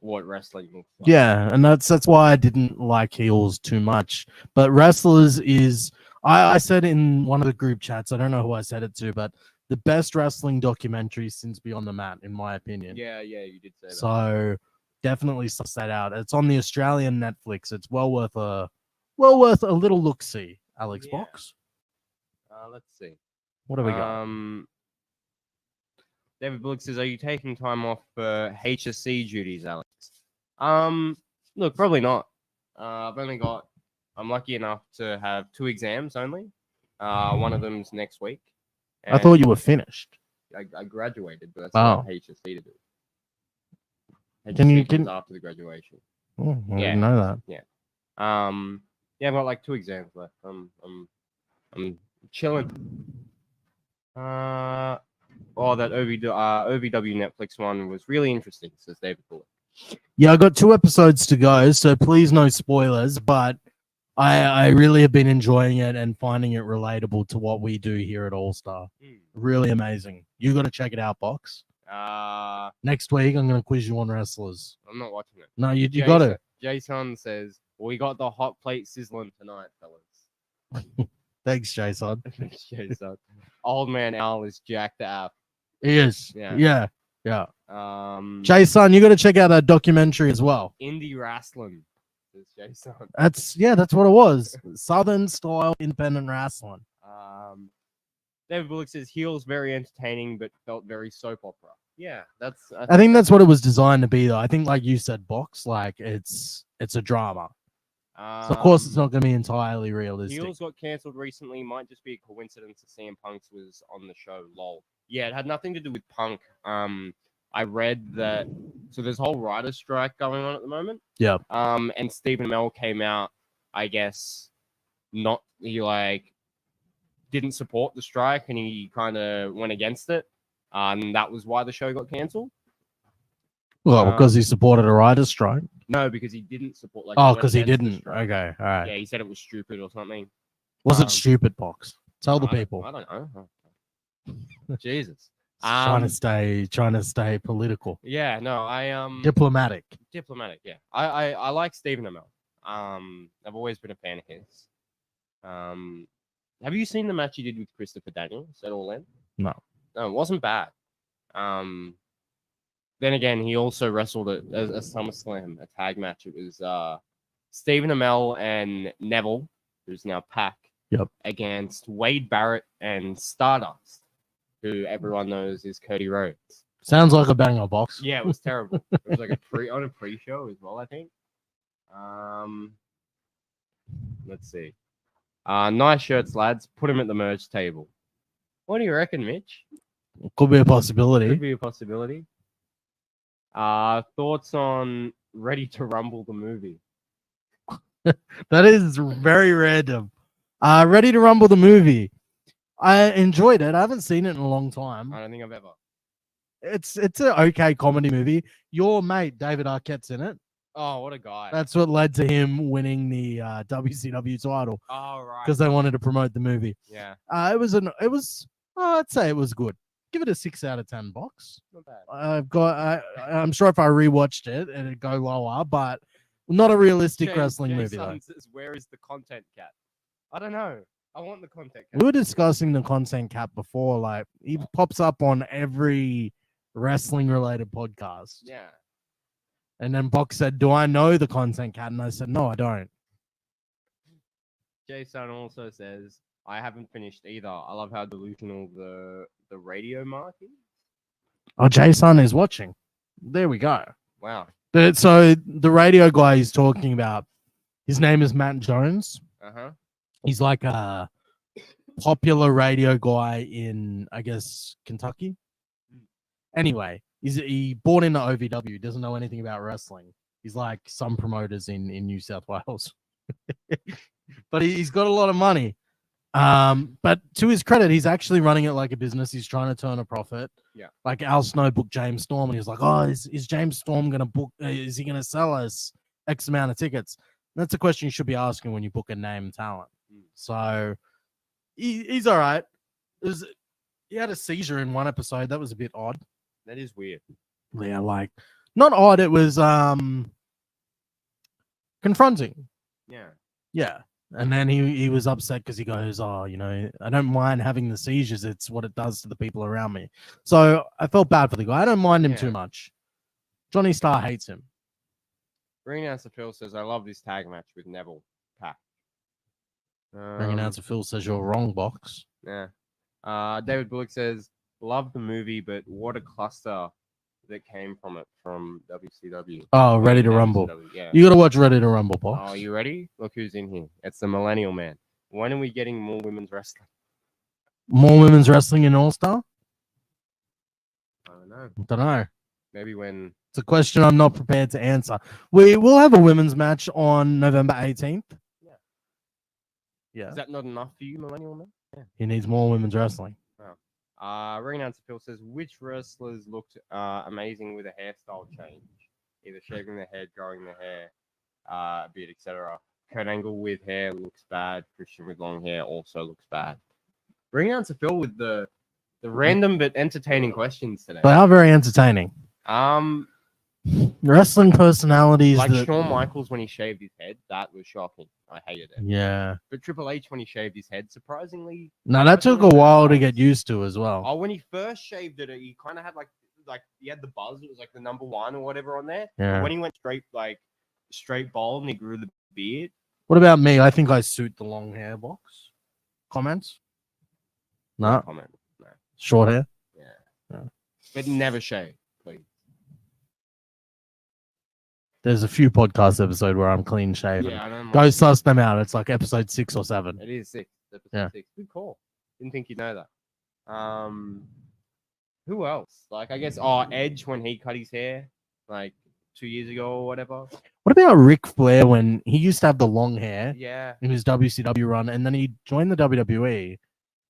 Speaker 1: what wrestling looks like.
Speaker 2: Yeah, and that's why I didn't like Heels too much. But Wrestlers is I said in one of the group chats, I don't know who I said it to, but the best wrestling documentary since Beyond the Mat, in my opinion.
Speaker 1: Yeah, you did say that.
Speaker 2: So definitely suss that out. It's on the Australian Netflix. It's well worth a little look see. Alex
Speaker 1: Yeah.
Speaker 2: Box.
Speaker 1: Let's see.
Speaker 2: What do we got?
Speaker 1: David Bullock says, "Are you taking time off for HSC duties, Alex?" Look, probably not. I'm lucky enough to have 2 exams only. One of them's next week.
Speaker 2: I thought you were finished.
Speaker 1: I graduated, but that's
Speaker 2: Oh.
Speaker 1: not HSC to do.
Speaker 2: Can you-
Speaker 1: comes after the graduation?
Speaker 2: Oh, I
Speaker 1: Yeah.
Speaker 2: didn't know that.
Speaker 1: Yeah, I've got like 2 exams left. I'm chilling. That OVW Netflix one was really interesting, says David Bullock.
Speaker 2: Yeah, I got 2 episodes to go, so please no spoilers, but I really have been enjoying it and finding it relatable to what we do here at All Star. Really amazing. You got to check it out, Box. Next week, I'm going to quiz you on wrestlers.
Speaker 1: I'm not watching it.
Speaker 2: No, you got to.
Speaker 1: Jason says, "We got the hot plate sizzling tonight, fellas."
Speaker 2: Thanks, Jason.
Speaker 1: Jason. Old man Al is jacked up.
Speaker 2: He is.
Speaker 1: Yeah.
Speaker 2: Yeah.
Speaker 1: Jason,
Speaker 2: you got to check out that documentary as well.
Speaker 1: indie wrestling, says Jason.
Speaker 2: That's what it was. Southern style independent wrestling.
Speaker 1: David Bullock says, "Heels very entertaining, but felt very soap opera." Yeah,
Speaker 2: I think that's what it was designed to be, though. I think, like you said, Box, like it's a drama. So of course, it's not going to be entirely realistic.
Speaker 1: Heels got cancelled recently. Might just be a coincidence that CM Punk's was on the show. Lol. Yeah, it had nothing to do with Punk. I read that. So there's a whole writer's strike going on at the moment.
Speaker 2: Yeah.
Speaker 1: And Stephen Amell came out. I guess he didn't support the strike and he kind of went against it. And that was why the show got cancelled.
Speaker 2: Well, because he supported a writer's strike.
Speaker 1: No, because he didn't support.
Speaker 2: Because he didn't. Okay, all right.
Speaker 1: Yeah, he said it was stupid or something.
Speaker 2: Was it stupid, Box? Tell the people.
Speaker 1: I don't know. Jesus.
Speaker 2: Trying to stay political.
Speaker 1: Yeah, no,
Speaker 2: Diplomatic.
Speaker 1: Diplomatic. Yeah, I like Stephen Amell. I've always been a fan of his. Have you seen the match he did with Christopher Daniels at All In?
Speaker 2: No,
Speaker 1: it wasn't bad. Then again, he also wrestled at a SummerSlam, a tag match. It was Stephen Amell and Neville, who's now Pac, against Wade Barrett and Stardust, who everyone knows is Cody Rhodes.
Speaker 2: Sounds like a banger, Box.
Speaker 1: Yeah, it was terrible. It was like on a pre-show as well, I think. Let's see. Nice shirts, lads. Put him at the merch table. What do you reckon, Mitch?
Speaker 2: Could be a possibility.
Speaker 1: Could be a possibility. Thoughts on Ready to Rumble the movie?
Speaker 2: That is very random. Ready to Rumble the movie. I enjoyed it. I haven't seen it in a long time.
Speaker 1: I don't think I've ever.
Speaker 2: It's an okay comedy movie. Your mate David Arquette's in it.
Speaker 1: Oh, what a guy.
Speaker 2: That's what led to him winning the WCW title
Speaker 1: Oh, right.
Speaker 2: because they wanted to promote the movie.
Speaker 1: Yeah.
Speaker 2: I'd say it was good. Give it a 6 out of 10 box.
Speaker 1: Not bad.
Speaker 2: I'm sure if I rewatched it, it'd go lower, but not a realistic
Speaker 1: Jay-
Speaker 2: wrestling
Speaker 1: Jay
Speaker 2: movie though.
Speaker 1: Sun says, where is the content cap? I don't know. I want the content cap.
Speaker 2: We were discussing the content cap before. Like he pops up on every wrestling related podcast.
Speaker 1: Yeah.
Speaker 2: And then Box said, "Do I know the content cap?" And I said, "No, I don't."
Speaker 1: Jason also says, I haven't finished either. I love how delusional the radio mark is.
Speaker 2: Oh, Jason is watching. There we go.
Speaker 1: Wow.
Speaker 2: So the radio guy he's talking about, his name is Matt Jones.
Speaker 1: Uh-huh.
Speaker 2: He's like a popular radio guy in, I guess, Kentucky. Anyway, he born into OVW, doesn't know anything about wrestling. He's like some promoters in New South Wales. But he's got a lot of money. But to his credit, he's actually running it like a business. He's trying to turn a profit.
Speaker 1: Yeah.
Speaker 2: Like Al Snow booked James Storm, and he was like, "Oh, is James Storm gonna book? Is he gonna sell us X amount of tickets?" And that's a question you should be asking when you book a name talent. So he's all right. He had a seizure in one episode. That was a bit odd.
Speaker 1: That is weird.
Speaker 2: Yeah, like not odd. It was confronting.
Speaker 1: Yeah.
Speaker 2: Yeah. And then he was upset because he goes, "Oh, I don't mind having the seizures. It's what it does to the people around me." So I felt bad for the guy. I don't mind him too much. Johnny Starr hates him.
Speaker 1: Ring announcer Phil says, I love this tag match with Neville Pack.
Speaker 2: Ring announcer Phil says you're wrong, Box.
Speaker 1: Yeah. David Bullock says, love the movie, but what a cluster that came from it from WCW.
Speaker 2: Oh, Ready to Rumble.
Speaker 1: Yeah.
Speaker 2: You got to watch Ready to Rumble, Box.
Speaker 1: Oh, you ready? Look who's in here. It's the Millennial Man. When are we getting more women's wrestling?
Speaker 2: More women's wrestling in All Star?
Speaker 1: I don't know.
Speaker 2: Don't know.
Speaker 1: Maybe when...
Speaker 2: It's a question I'm not prepared to answer. We will have a women's match on November 18th.
Speaker 1: Yeah.
Speaker 2: Yeah.
Speaker 1: Is that not enough for you, Millennial Man? Yeah.
Speaker 2: He needs more women's wrestling.
Speaker 1: Ring announcer Phil says, which wrestlers looked amazing with a hairstyle change? Either shaving their head, growing their hair, a bit, etc. Kurt Angle with hair looks bad. Christian with long hair also looks bad. Ring announcer Phil with the random but entertaining questions today.
Speaker 2: They are very entertaining. Wrestling personalities.
Speaker 1: Like Shawn Michaels when he shaved his head, that was shocking. I hated it.
Speaker 2: Yeah.
Speaker 1: But Triple H when he shaved his head, surprisingly.
Speaker 2: No, that took a while to get used to as well.
Speaker 1: Oh, when he first shaved it, he kind of had like he had the buzz. It was like the number 1 or whatever on there.
Speaker 2: Yeah.
Speaker 1: But when he went straight bald and he grew the beard.
Speaker 2: What about me? I think I suit the long hair, Box. Comments? No.
Speaker 1: Comment. No.
Speaker 2: Short hair?
Speaker 1: Yeah. But never shave, please.
Speaker 2: There's a few podcast episodes where I'm clean shaven.
Speaker 1: Yeah, I don't
Speaker 2: Go suss them out. It's like episode 6 or 7.
Speaker 1: It is 6.
Speaker 2: Yeah.
Speaker 1: 6. Good call. Didn't think you'd know that. Who else? Like, I guess, Edge when he cut his hair, like 2 years ago or whatever.
Speaker 2: What about Ric Flair when he used to have the long hair
Speaker 1: Yeah.
Speaker 2: in his WCW run, and then he joined the WWE,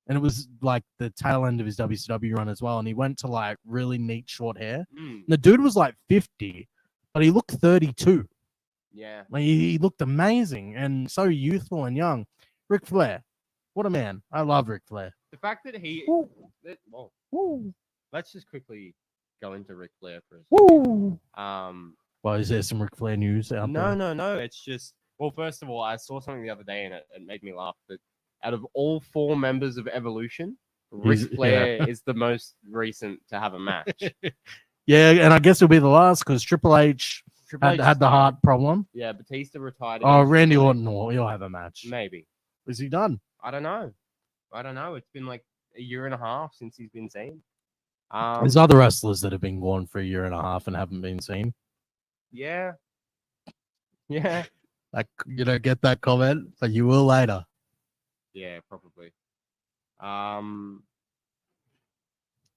Speaker 2: and it was like the tail end of his WCW run as well, and he went to like really neat short hair. And the dude was like 50, but he looked 32.
Speaker 1: Yeah.
Speaker 2: Like he looked amazing and so youthful and young. Ric Flair, what a man! I love Ric Flair.
Speaker 1: The fact that he... Let's just quickly go into Ric Flair for a second.
Speaker 2: Well, is there some Ric Flair news out there?
Speaker 1: No. It's just... Well, first of all, I saw something the other day and it made me laugh. But out of all 4 members of Evolution, Ric Flair is the most recent to have a match.
Speaker 2: Yeah, and I guess it'll be the last because Triple H had the heart problem.
Speaker 1: Yeah, Batista retired.
Speaker 2: Oh, Randy Orton, he'll have a match.
Speaker 1: Maybe.
Speaker 2: Is he done?
Speaker 1: I don't know. It's been like a year and a half since he's been seen.
Speaker 2: There's other wrestlers that have been gone for a year and a half and haven't been seen.
Speaker 1: Yeah. Yeah.
Speaker 2: Like, get that comment, but you will later.
Speaker 1: Yeah, probably.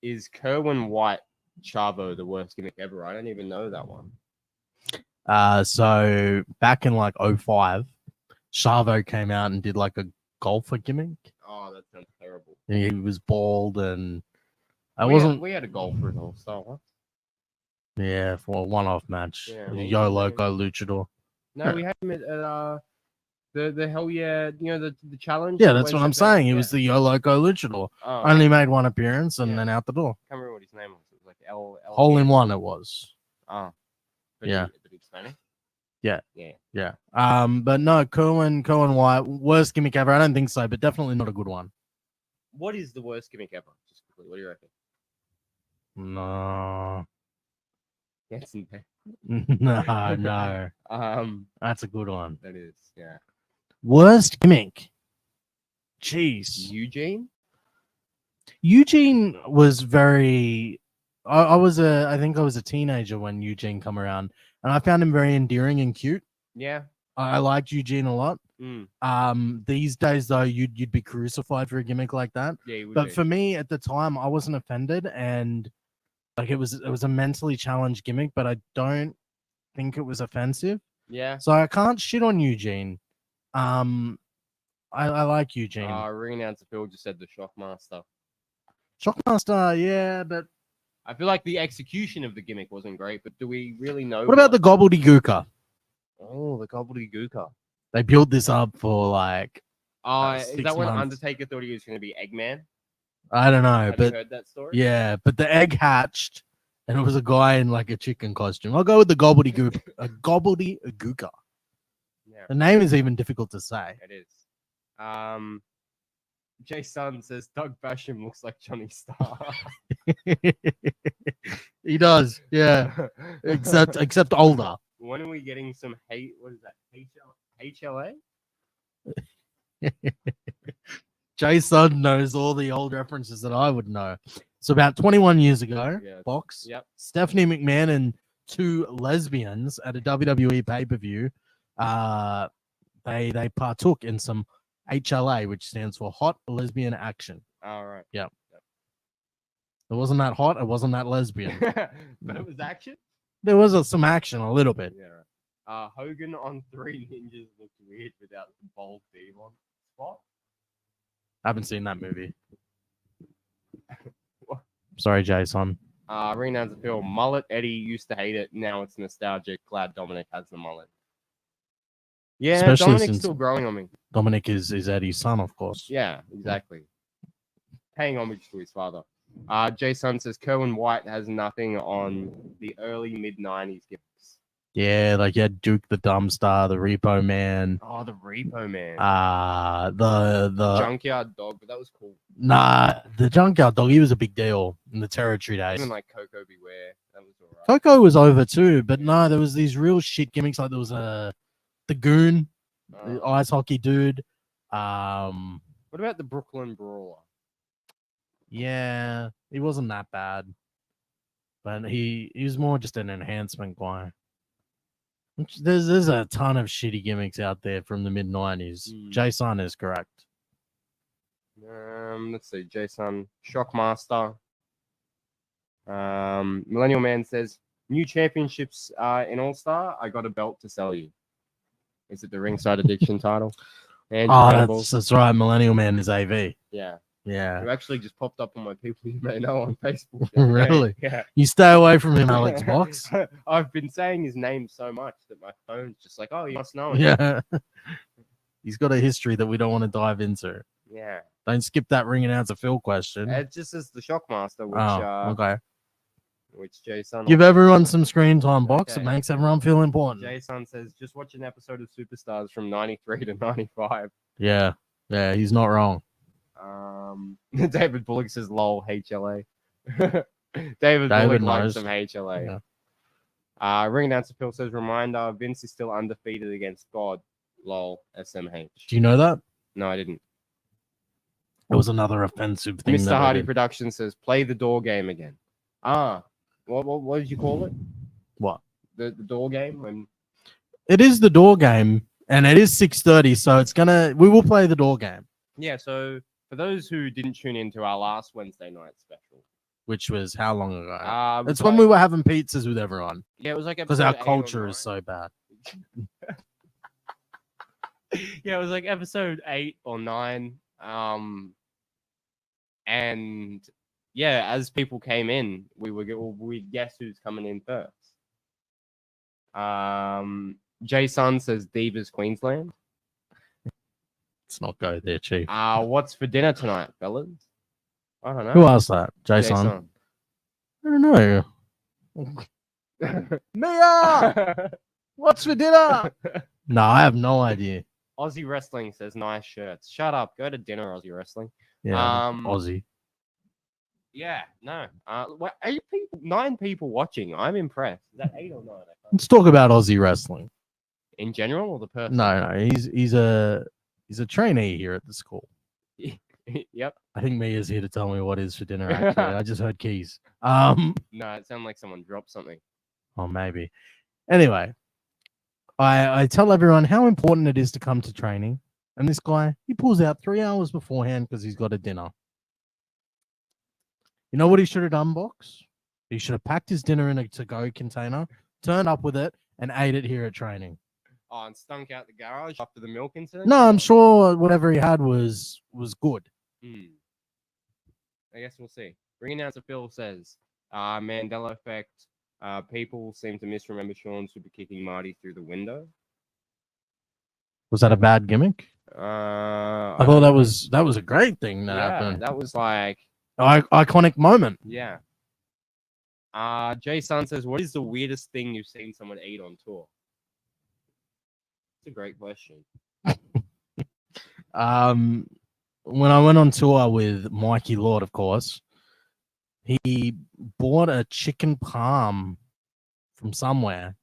Speaker 1: Is Kerwin White Chavo the worst gimmick ever? I don't even know that one.
Speaker 2: So back in like 2005, Chavo came out and did like a golfer gimmick.
Speaker 1: Oh, that sounds terrible.
Speaker 2: And he was bald and
Speaker 1: we had a golfer in All-Star once.
Speaker 2: Yeah, for a one-off match.
Speaker 1: Yeah,
Speaker 2: Yo Loco Luchador.
Speaker 1: No, we had him at the hell yeah, the challenge.
Speaker 2: Yeah,
Speaker 1: that
Speaker 2: that's what
Speaker 1: Wes
Speaker 2: I'm
Speaker 1: had done?
Speaker 2: saying. He
Speaker 1: Yeah.
Speaker 2: was the Yo Loco Luchador.
Speaker 1: Oh,
Speaker 2: Only made one appearance and
Speaker 1: Yeah.
Speaker 2: then out the door.
Speaker 1: can't remember what his name was. It was like L.
Speaker 2: Hole in one it was.
Speaker 1: Oh, but
Speaker 2: Yeah.
Speaker 1: But he's Spanish.
Speaker 2: Yeah.
Speaker 1: Yeah.
Speaker 2: Yeah. But no, Cohen White, worst gimmick ever. I don't think so, but definitely not a good one.
Speaker 1: What is the worst gimmick ever? Just quickly, what do you reckon?
Speaker 2: No.
Speaker 1: Yes,
Speaker 2: No. That's a good one.
Speaker 1: That is, yeah.
Speaker 2: Worst gimmick. Jeez. Eugene was very. I think I was a teenager when Eugene come around, and I found him very endearing and cute.
Speaker 1: Yeah.
Speaker 2: I liked Eugene a lot. These days though, you'd be crucified for a gimmick like that.
Speaker 1: Yeah,
Speaker 2: but for me at the time, I wasn't offended, and like it was a mentally challenged gimmick, but I don't think it was offensive.
Speaker 1: Yeah.
Speaker 2: So I can't shit on Eugene. I like Eugene.
Speaker 1: Ring announcer Phil just said the Shockmaster.
Speaker 2: Shockmaster, yeah, but
Speaker 1: I feel like the execution of the gimmick wasn't great, but do we really know?
Speaker 2: what about the gobbledygooker?
Speaker 1: Oh, the gobbledygooker.
Speaker 2: They built this up for like.
Speaker 1: Is
Speaker 2: 6
Speaker 1: that when
Speaker 2: months.
Speaker 1: Undertaker thought he was going to be Eggman?
Speaker 2: I don't know,
Speaker 1: Have you
Speaker 2: but
Speaker 1: heard that story?
Speaker 2: yeah, but the egg hatched, and it was a guy in like a chicken costume. I'll go with the gobbledygook. A gobbledygooker.
Speaker 1: Yeah,
Speaker 2: The name is even difficult to say.
Speaker 1: it is. Jay Sun says Doug Basham looks like Johnny Starr.
Speaker 2: He does, yeah. Except older.
Speaker 1: When are we getting some hate? What is that? HLA?
Speaker 2: Jason knows all the old references that I would know. So about 21 years ago,
Speaker 1: Yeah.
Speaker 2: Box,
Speaker 1: Yep.
Speaker 2: Stephanie McMahon and two lesbians at a WWE pay-per-view, they partook in some HLA, which stands for Hot Lesbian Action.
Speaker 1: All right.
Speaker 2: Yep. It wasn't that hot. It wasn't that lesbian.
Speaker 1: But it was action.
Speaker 2: There was some action, a little bit.
Speaker 1: Yeah. Hogan on Three Ninjas looked weird without the bald Devon spot.
Speaker 2: I haven't seen that movie. Sorry, Jason.
Speaker 1: Ring announcer Phil, mullet. Eddie used to hate it. Now it's nostalgic. Glad Dominic has the mullet. Yeah,
Speaker 2: Especially
Speaker 1: Dominic's
Speaker 2: since-
Speaker 1: still growing on me.
Speaker 2: Dominic is Eddie's son, of course.
Speaker 1: Yeah, exactly. Paying homage to his father. Jason says Kerwin White has nothing on the early mid-90s gimmicks.
Speaker 2: Yeah, like you had Duke the Dumpstar, the Repo Man.
Speaker 1: Oh, the Repo Man.
Speaker 2: The
Speaker 1: Junkyard Dog, but that was cool.
Speaker 2: the Junkyard Dog, he was a big deal in the territory days.
Speaker 1: Even like Coco Beware, that was alright.
Speaker 2: Coco was over too, but no, there was these real shit gimmicks. Like there was the Goon, the ice hockey dude.
Speaker 1: What about the Brooklyn Brawler?
Speaker 2: Yeah, he wasn't that bad, but he was more just an enhancement guy. There's a ton of shitty gimmicks out there from the mid-90s. Jason is correct.
Speaker 1: Let's see. Jason Shockmaster. Millennial Man says new championships in All Star. I got a belt to sell you. Is it the Ringside Addiction title? And
Speaker 2: that's right. Millennial Man is AV.
Speaker 1: Yeah.
Speaker 2: Yeah.
Speaker 1: It actually just popped up on my people you may know on Facebook.
Speaker 2: Really?
Speaker 1: Yeah.
Speaker 2: You stay away from him, Alex Box.
Speaker 1: I've been saying his name so much that my phone's just like, oh, you must know him.
Speaker 2: Yeah. He's got a history that we don't want to dive into.
Speaker 1: Yeah.
Speaker 2: Don't skip that ring announcer Phil question.
Speaker 1: It just says the Shockmaster, which
Speaker 2: okay.
Speaker 1: Which Jason
Speaker 2: give everyone some screen time, Box.
Speaker 1: Okay.
Speaker 2: It makes everyone feel important.
Speaker 1: Jason says just watch an episode of Superstars from 93 to 95.
Speaker 2: Yeah. Yeah, he's not wrong.
Speaker 1: David Bullock says lol HLA. David Bullock likes some HLA. Yeah. Ring announcer Phil says reminder Vince is still undefeated against God. Lol SMH.
Speaker 2: Do you know that?
Speaker 1: No, I didn't.
Speaker 2: It was another offensive thing.
Speaker 1: Mr. Hardy Production says play the door game again. What did you call it?
Speaker 2: What?
Speaker 1: The door game? When
Speaker 2: it is the door game, and it is 6:30, so we will play the door game.
Speaker 1: Yeah, so for those who didn't tune into our last Wednesday night special,
Speaker 2: which was how long ago? It's
Speaker 1: like,
Speaker 2: when we were having pizzas with everyone.
Speaker 1: Yeah, it was like
Speaker 2: because our culture is so bad.
Speaker 1: Yeah, it was like episode 8 or 9. And yeah, as people came in, we'd guess who's coming in first. Jason says Divas Queensland.
Speaker 2: Let's not go there, Chief.
Speaker 1: What's for dinner tonight, fellas? I don't know.
Speaker 2: Who asked that? Jason? I don't know. Mia! What's for dinner? No, I have no idea.
Speaker 1: Aussie Wrestling says nice shirts. Shut up. Go to dinner, Aussie Wrestling.
Speaker 2: Yeah, Aussie.
Speaker 1: Yeah, no. 9 people watching. I'm impressed. Is that 8 or 9?
Speaker 2: Let's talk about Aussie wrestling.
Speaker 1: In general or the person?
Speaker 2: No. He's a trainee here at the school.
Speaker 1: Yep.
Speaker 2: I think Mia's here to tell me what is for dinner. Actually, I just heard keys.
Speaker 1: No, it sounded like someone dropped something.
Speaker 2: Oh, maybe. Anyway, I tell everyone how important it is to come to training, and this guy, he pulls out 3 hours beforehand because he's got a dinner. You know what he should have done, Box? He should have packed his dinner in a to-go container, turned up with it, and ate it here at training.
Speaker 1: Oh, and stunk out the garage after the milk incident?
Speaker 2: No, I'm sure whatever he had was good.
Speaker 1: I guess we'll see. Ring announcer Phil says, Mandela effect. People seem to misremember Sean should be kicking Marty through the window.
Speaker 2: Was that a bad gimmick? I thought that was a great thing that happened.
Speaker 1: That was like
Speaker 2: iconic moment.
Speaker 1: Yeah. Jason says, what is the weirdest thing you've seen someone eat on tour? It's a great question.
Speaker 2: When I went on tour with Mikey Lord, of course, he bought a chicken palm from somewhere,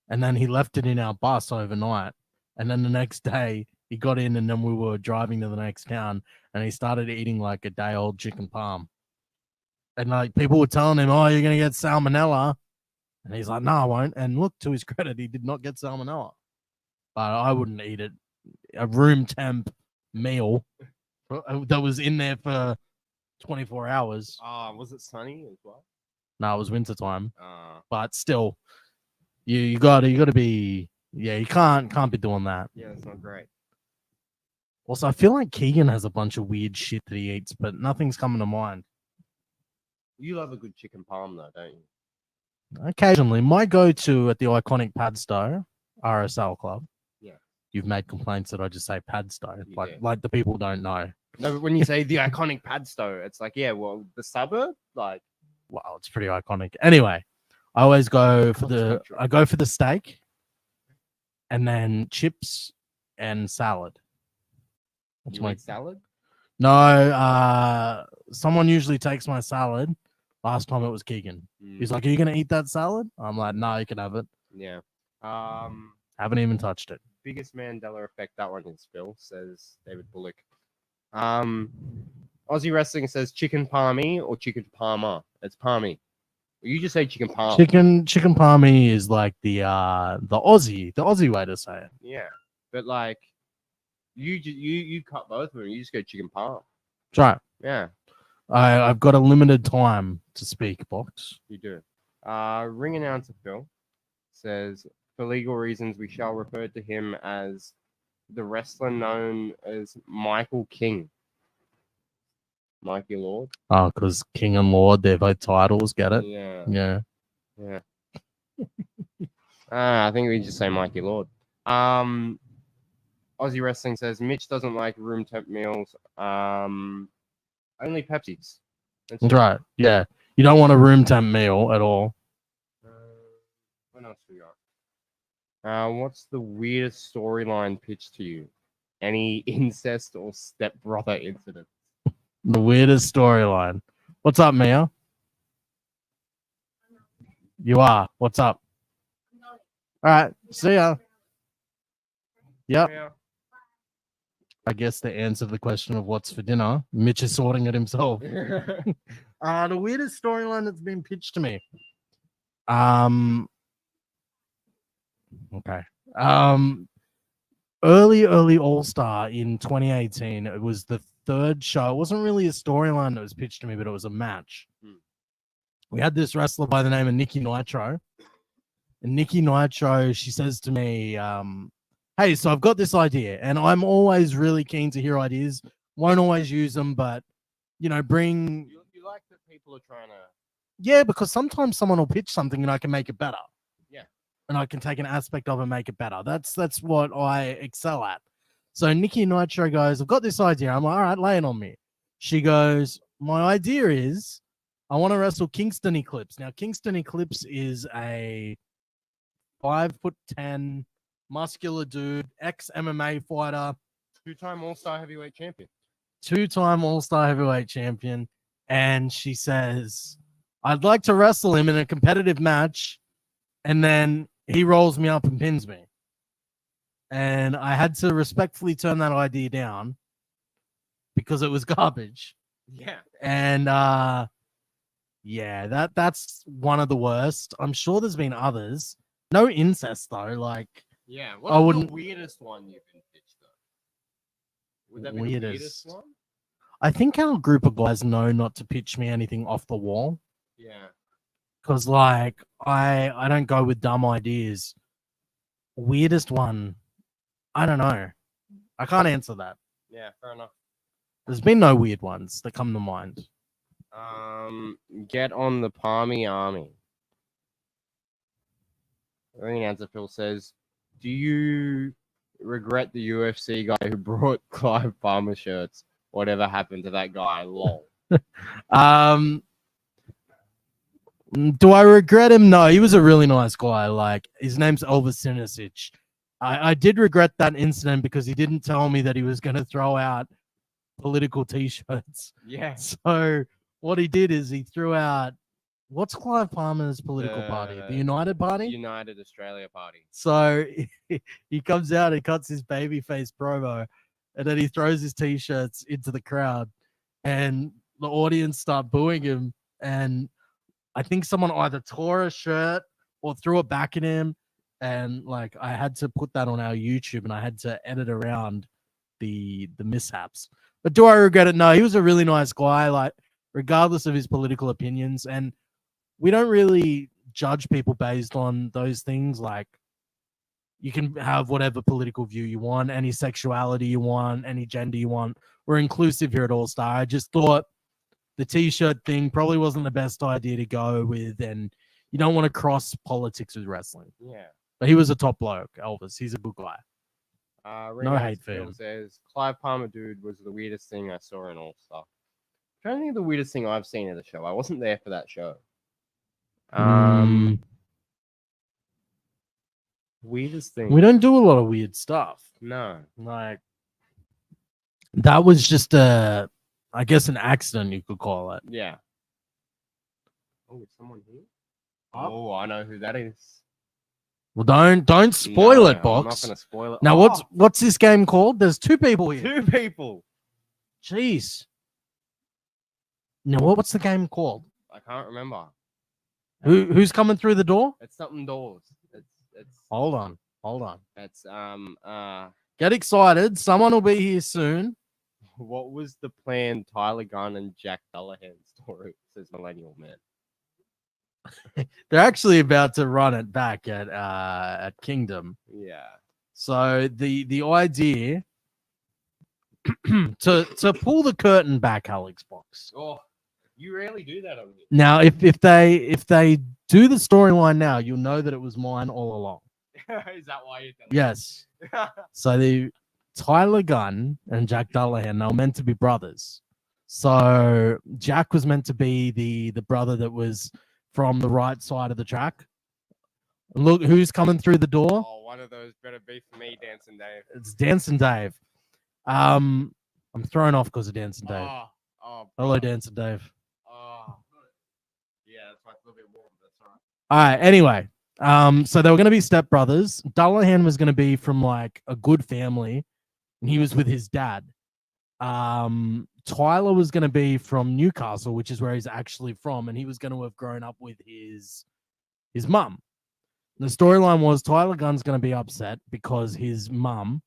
Speaker 2: and then he left it in our bus overnight. And then the next day, he got in, and then we were driving to the next town, and he started eating like a day-old chicken palm. And like people were telling him, "Oh, you're gonna get salmonella," and he's like, "No, I won't." And look, to his credit, he did not get salmonella. But I wouldn't eat it. A room temp meal that was in there for 24 hours.
Speaker 1: Was it sunny as well?
Speaker 2: No, it was winter time. But still, you gotta be. Yeah, you can't be doing that.
Speaker 1: Yeah, it's not great.
Speaker 2: Also, I feel like Keegan has a bunch of weird shit that he eats, but nothing's coming to mind.
Speaker 1: You love a good chicken palm, though, don't you?
Speaker 2: Occasionally. My go-to at the iconic Padstow RSL club.
Speaker 1: Yeah.
Speaker 2: You've made complaints that I just say Padstow, like the people don't know.
Speaker 1: No, but when you say the iconic Padstow, it's like, yeah, well, the suburb, like,
Speaker 2: wow, it's pretty iconic. Anyway, I always go for the steak, and then chips and salad.
Speaker 1: You like salad?
Speaker 2: No, someone usually takes my salad. Last time it was Keegan. He's like, "Are you gonna eat that salad?" I'm like, "No, you can have it."
Speaker 1: Yeah.
Speaker 2: Haven't even touched it.
Speaker 1: Biggest Mandela effect. That one is Phil, says David Bullock. Aussie Wrestling says chicken palmy or chicken palmer. It's palmy. You just say chicken palm.
Speaker 2: Chicken palmy is like the Aussie way to say it.
Speaker 1: Yeah, but like you cut both of them. You just go chicken palm.
Speaker 2: That's right.
Speaker 1: Yeah.
Speaker 2: I've got a limited time to speak, Box.
Speaker 1: You do. Ring announcer Phil says, for legal reasons, we shall refer to him as the wrestler known as Michael King. Mikey Lord.
Speaker 2: Oh, because King and Lord, they're both titles. Get it?
Speaker 1: Yeah. I think we just say Mikey Lord. Aussie Wrestling says Mitch doesn't like room temp meals. Only Pepsis.
Speaker 2: That's right. Yeah. You don't want a room temp meal at all.
Speaker 1: What else we got? What's the weirdest storyline pitched to you? Any incest or stepbrother incident?
Speaker 2: The weirdest storyline. What's up, Mia? You are. What's up? All right. See ya. Yep.
Speaker 1: Yeah.
Speaker 2: I guess to answer the question of what's for dinner, Mitch is sorting it himself. The weirdest storyline that's been pitched to me. Okay. Early All-Star in 2018. It was the third show. It wasn't really a storyline that was pitched to me, but it was a match. We had this wrestler by the name of Nikki Nitro. And Nikki Nitro, she says to me, hey, so I've got this idea, and I'm always really keen to hear ideas. Won't always use them, but, you know, bring...
Speaker 1: You like that people are trying to.
Speaker 2: Yeah, because sometimes someone will pitch something and I can make it better.
Speaker 1: Yeah.
Speaker 2: And I can take an aspect of it and make it better. That's what I excel at. So Nikki Nitro goes, I've got this idea. I'm like, all right, lay it on me. She goes, my idea is I want to wrestle Kingston Eclipse. Now, Kingston Eclipse is a 5'10" muscular dude, ex-MMA fighter,
Speaker 1: Two-time All-Star Heavyweight Champion.
Speaker 2: two-time All-Star Heavyweight Champion. And she says, I'd like to wrestle him in a competitive match. And then he rolls me up and pins me. And I had to respectfully turn that idea down because it was garbage.
Speaker 1: Yeah.
Speaker 2: And yeah, that's one of the worst. I'm sure there's been others. No incest though. Like,
Speaker 1: Yeah.
Speaker 2: I
Speaker 1: What's
Speaker 2: wouldn't-
Speaker 1: the weirdest one you've been pitched though? Would that be the
Speaker 2: Weirdest.
Speaker 1: weirdest one?
Speaker 2: I think our group of guys know not to pitch me anything off the wall.
Speaker 1: Yeah.
Speaker 2: Because like I don't go with dumb ideas. Weirdest one, I don't know. I can't answer that.
Speaker 1: Yeah. Fair enough.
Speaker 2: There's been no weird ones that come to mind.
Speaker 1: Get on the Palmy Army. Ring announcer Phil says, "Do you regret the UFC guy who brought Clive Palmer shirts? Whatever happened to that guy? Lol."
Speaker 2: Do I regret him? No, he was a really nice guy. Like, his name's Elvis Sinisic. I did regret that incident because he didn't tell me that he was going to throw out political T-shirts.
Speaker 1: Yeah.
Speaker 2: So what he did is he threw out, what's Clive Palmer's political party? The United Party?
Speaker 1: United Australia Party.
Speaker 2: So he comes out and cuts his babyface promo, and then he throws his T-shirts into the crowd, and the audience start booing him. And I think someone either tore a shirt or threw it back at him. And like, I had to put that on our YouTube, and I had to edit around the mishaps. But do I regret it? No, he was a really nice guy, like, regardless of his political opinions. And we don't really judge people based on those things. Like, you can have whatever political view you want, any sexuality you want, any gender you want. We're inclusive here at All Star. I just thought the T-shirt thing probably wasn't the best idea to go with, and you don't want to cross politics with wrestling.
Speaker 1: Yeah.
Speaker 2: But he was a top bloke, Elvis. He's a good guy.
Speaker 1: No
Speaker 2: hate for him.
Speaker 1: Says Clive Palmer dude was the weirdest thing I saw in All Star. Trying to think of the weirdest thing I've seen at the show. I wasn't there for that show. Weirdest thing.
Speaker 2: We don't do a lot of weird stuff.
Speaker 1: No.
Speaker 2: Like, that was just I guess an accident, you could call it.
Speaker 1: Yeah. Oh, is someone here? Oh, I know who that is.
Speaker 2: Well, don't spoil it,
Speaker 1: I'm
Speaker 2: Box.
Speaker 1: not gonna spoil it.
Speaker 2: Now,
Speaker 1: Oh,
Speaker 2: what's this game called? There's two people here.
Speaker 1: two people?
Speaker 2: Jeez. Now, what's the game called?
Speaker 1: I can't remember.
Speaker 2: Who's coming through the door?
Speaker 1: It's something doors. It's
Speaker 2: Hold on.
Speaker 1: It's
Speaker 2: Get excited. Someone will be here soon.
Speaker 1: what was the plan? Tyler Gunn and Jack Dullahan story, says Millennial Man.
Speaker 2: They're actually about to run it back at Kingdom.
Speaker 1: Yeah.
Speaker 2: So the idea to pull the curtain back, Alex Box.
Speaker 1: Oh, you rarely do that on me.
Speaker 2: Now, if they do the storyline now, you'll know that it was mine all along.
Speaker 1: Is that why you're telling
Speaker 2: Yes.
Speaker 1: me?
Speaker 2: So the Tyler Gunn and Jack Dullahan, they were meant to be brothers. So Jack was meant to be the brother that was from the right side of the track. Look who's coming through the door.
Speaker 1: Oh, one of those better be for me, Dancing Dave.
Speaker 2: It's Dancing Dave. I'm thrown off because of Dancing Dave. Hello,
Speaker 1: brother.
Speaker 2: Dancing Dave.
Speaker 1: Oh. Yeah, that's like a little bit warm. That's all right.
Speaker 2: All right. Anyway, so they were going to be stepbrothers. Dullahan was going to be from like a good family, and he was with his dad. Tyler was going to be from Newcastle, which is where he's actually from, and he was going to have grown up with his mum. The storyline was Tyler Gunn's going to be upset because his mum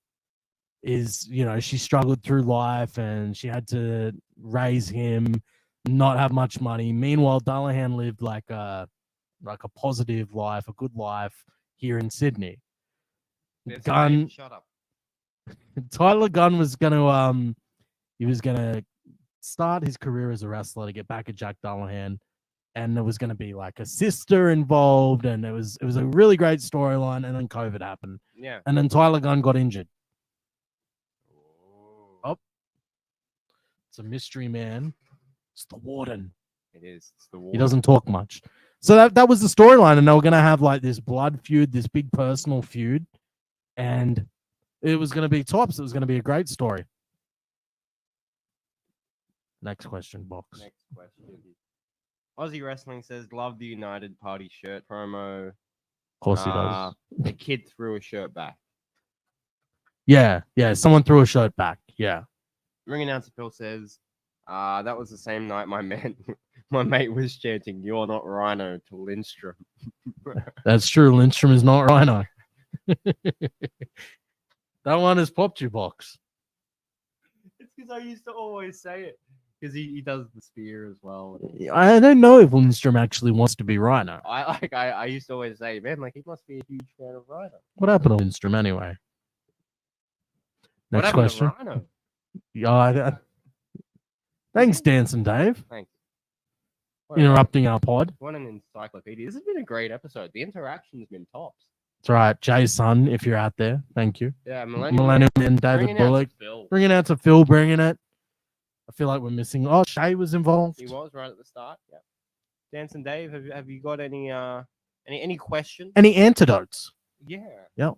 Speaker 2: is, she struggled through life and she had to raise him, not have much money. Meanwhile, Dullahan lived like a positive life, a good life here in Sydney. Gunn,
Speaker 1: Shut up.
Speaker 2: Tyler Gunn was going to start his career as a wrestler to get back at Jack Dullahan. And there was going to be like a sister involved, and it was a really great storyline. And then COVID happened,
Speaker 1: Yeah.
Speaker 2: and then Tyler Gunn got injured. Oh, it's a mystery man. It's the Warden.
Speaker 1: It is. It's the war.
Speaker 2: He doesn't talk much. So that was the storyline, and they were going to have like this blood feud, this big personal feud, and it was going to be tops. It was going to be a great story. Next question, box.
Speaker 1: Next question. Aussie Wrestling says, love the United Party shirt promo.
Speaker 2: Of course he does.
Speaker 1: The kid threw a shirt back.
Speaker 2: Yeah. Someone threw a shirt back. Yeah.
Speaker 1: Ring announcer Phil says, that was the same night my mate was chanting, "You're not Rhino" to Lindstrom.
Speaker 2: That's true. Lindstrom is not Rhino. That one has popped you, box.
Speaker 1: It's because I used to always say it. Because he does the spear as well.
Speaker 2: I don't know if Lindstrom actually wants to be Rhino.
Speaker 1: I used to always say, man, like he must be a huge fan of Rhino.
Speaker 2: What happened to Lindstrom anyway? Next question.
Speaker 1: To Rhino?
Speaker 2: Yeah, thanks, Dancing Dave.
Speaker 1: Thanks.
Speaker 2: Interrupting our pod.
Speaker 1: What an encyclopedia. This has been a great episode. The interaction's been tops.
Speaker 2: That's right. Jay's son, if you're out there, thank you.
Speaker 1: Yeah,
Speaker 2: Millennium and David Bullock. Bringing out to Phil, bringing it. I feel like we're missing. Oh, Shay was involved.
Speaker 1: He was right at the start. Yeah. Dancing Dave, have you got any questions?
Speaker 2: Any antidotes?
Speaker 1: Yeah.
Speaker 2: Yep.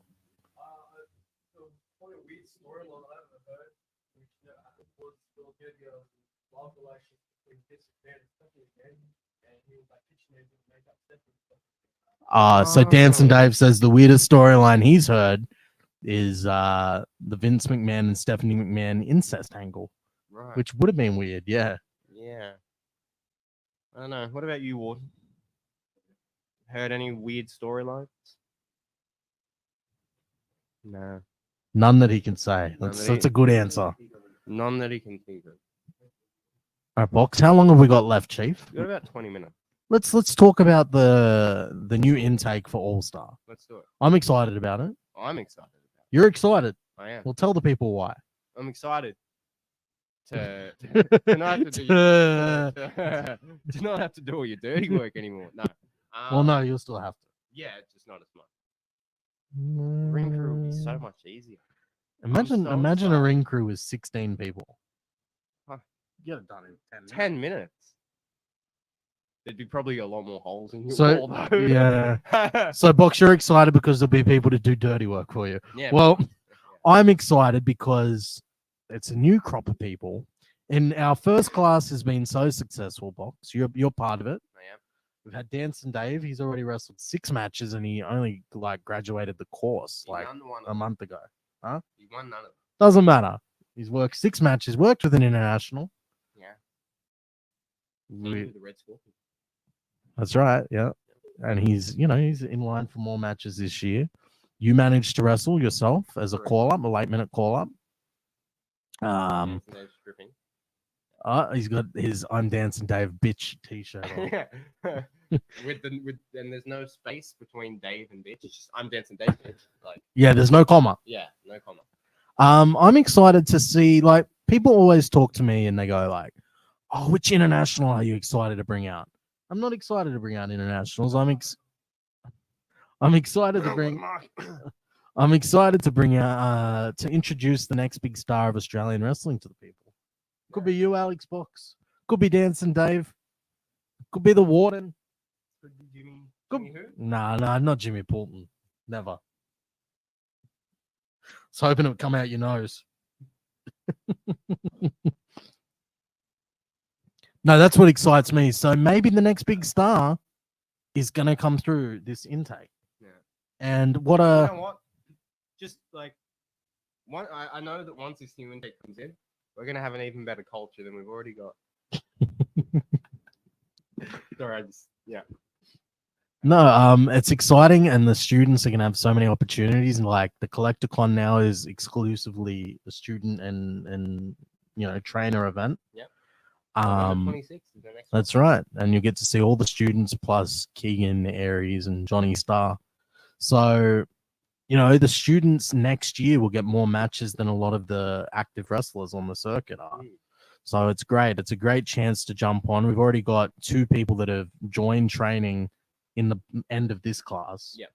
Speaker 2: So Dancing Dave says the weirdest storyline he's heard is the Vince McMahon and Stephanie McMahon incest angle.
Speaker 1: Right.
Speaker 2: Which would have been weird, yeah.
Speaker 1: Yeah. I don't know. What about you, Warden? Heard any weird storylines? No.
Speaker 2: None that he can say. That's a good answer.
Speaker 1: None that he can think of.
Speaker 2: All right, Box. How long have we got left, Chief?
Speaker 1: We've got about 20 minutes.
Speaker 2: Let's talk about the new intake for All Star.
Speaker 1: Let's do it.
Speaker 2: I'm excited about it.
Speaker 1: I'm excited about it.
Speaker 2: You're excited.
Speaker 1: I am.
Speaker 2: Well, tell the people why.
Speaker 1: I'm excited to not have to not have to do all your dirty work anymore. No.
Speaker 2: Well, no, you'll still have to.
Speaker 1: Yeah, just not as much. Ring crew would be so much easier.
Speaker 2: Imagine a ring crew with 16 people.
Speaker 1: Huh.
Speaker 2: Get it done in 10 minutes.
Speaker 1: 10 minutes. There'd be probably a lot more holes in your
Speaker 2: So,
Speaker 1: wall, though.
Speaker 2: yeah. So, Box, you're excited because there'll be people to do dirty work for you.
Speaker 1: Yeah.
Speaker 2: Well, I'm excited because it's a new crop of people. And our first class has been so successful, Box. You're part of it.
Speaker 1: I am.
Speaker 2: We've had Dancing Dave. He's already wrestled 6 matches, and he only graduated the course a month ago. Huh?
Speaker 1: He won none of them.
Speaker 2: Doesn't matter. He's worked 6 matches. Worked with an international.
Speaker 1: Yeah.
Speaker 2: We-
Speaker 1: The Red Scorpion.
Speaker 2: That's right. Yeah. And he's in line for more matches this year. You managed to wrestle yourself as a call up, a late minute call up. He's got his "I'm Dancing Dave" bitch T-shirt on.
Speaker 1: And there's no space between Dave and bitch. It's just "I'm Dancing Dave." Like,
Speaker 2: yeah, there's no comma.
Speaker 1: Yeah, no comma.
Speaker 2: I'm excited to see. Like, people always talk to me and they go like, "Oh, which international are you excited to bring out?" I'm not excited to bring out internationals. I'm excited to bring. I'm excited to bring out to introduce the next big star of Australian wrestling to the people. Could be you, Alex Box. Could be Dancing Dave. Could be the Warden.
Speaker 1: Could be Jimmy who?
Speaker 2: Nah, not Jimmy Poulton. Never. I was hoping it would come out your nose. No, that's what excites me. So maybe the next big star is going to come through this intake.
Speaker 1: Yeah.
Speaker 2: And
Speaker 1: You know what? Just like I know that once this new intake comes in, we're gonna have an even better culture than we've already got. Sorry, yeah.
Speaker 2: No, it's exciting, and the students are gonna have so many opportunities. And like the CollectorCon now is exclusively a student and trainer event.
Speaker 1: Yep.
Speaker 2: 26 is the next that's one. Right, and you get to see all the students plus Keegan, Aries, and Johnny Starr. So, the students next year will get more matches than a lot of the active wrestlers on the circuit are. So it's great. It's a great chance to jump on. We've already got 2 people that have joined training in the end of this class.
Speaker 1: Yeah.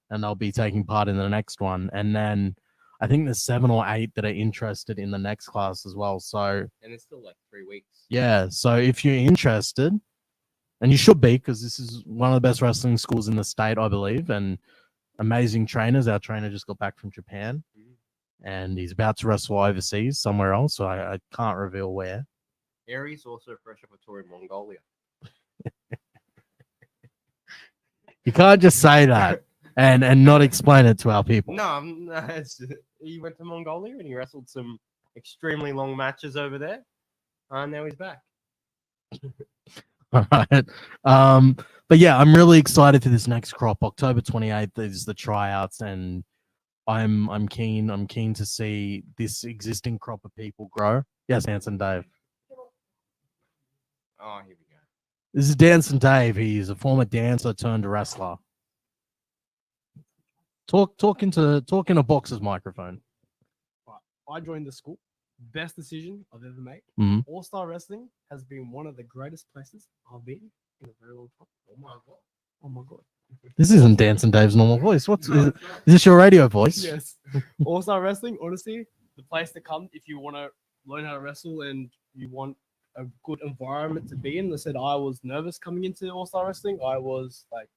Speaker 2: And they'll be taking part in the next one. And then I think there's 7 or 8 that are interested in the next class as well. So
Speaker 1: And it's still like 3 weeks.
Speaker 2: yeah. So if you're interested, and you should be, because this is one of the best wrestling schools in the state, I believe, and amazing trainers. Our trainer just got back from Japan, and he's about to wrestle overseas somewhere else. So I can't reveal where.
Speaker 1: Aries also fresh up a tour in Mongolia.
Speaker 2: You can't just say that and not explain it to our people.
Speaker 1: No, he went to Mongolia and he wrestled some extremely long matches over there. And now he's back.
Speaker 2: All right. But yeah, I'm really excited for this next crop. October 28th is the tryouts, and I'm keen to see this existing crop of people grow. Yes, Hanson Dave.
Speaker 1: Oh, here we go.
Speaker 2: This is Dancing Dave. He's a former dancer turned wrestler. Talk into a boxer's microphone.
Speaker 3: I joined the school. Best decision I've ever made.
Speaker 2: Mhm.
Speaker 3: All-Star Wrestling has been one of the greatest places I've been in a very long time. Oh my god. Oh my god.
Speaker 2: This isn't Dancing Dave's normal voice. Is this your radio voice?
Speaker 3: Yes. All-Star Wrestling, honestly, the place to come if you want to learn how to wrestle and you want a good environment to be in. I said I was nervous coming into All-Star Wrestling. I was like,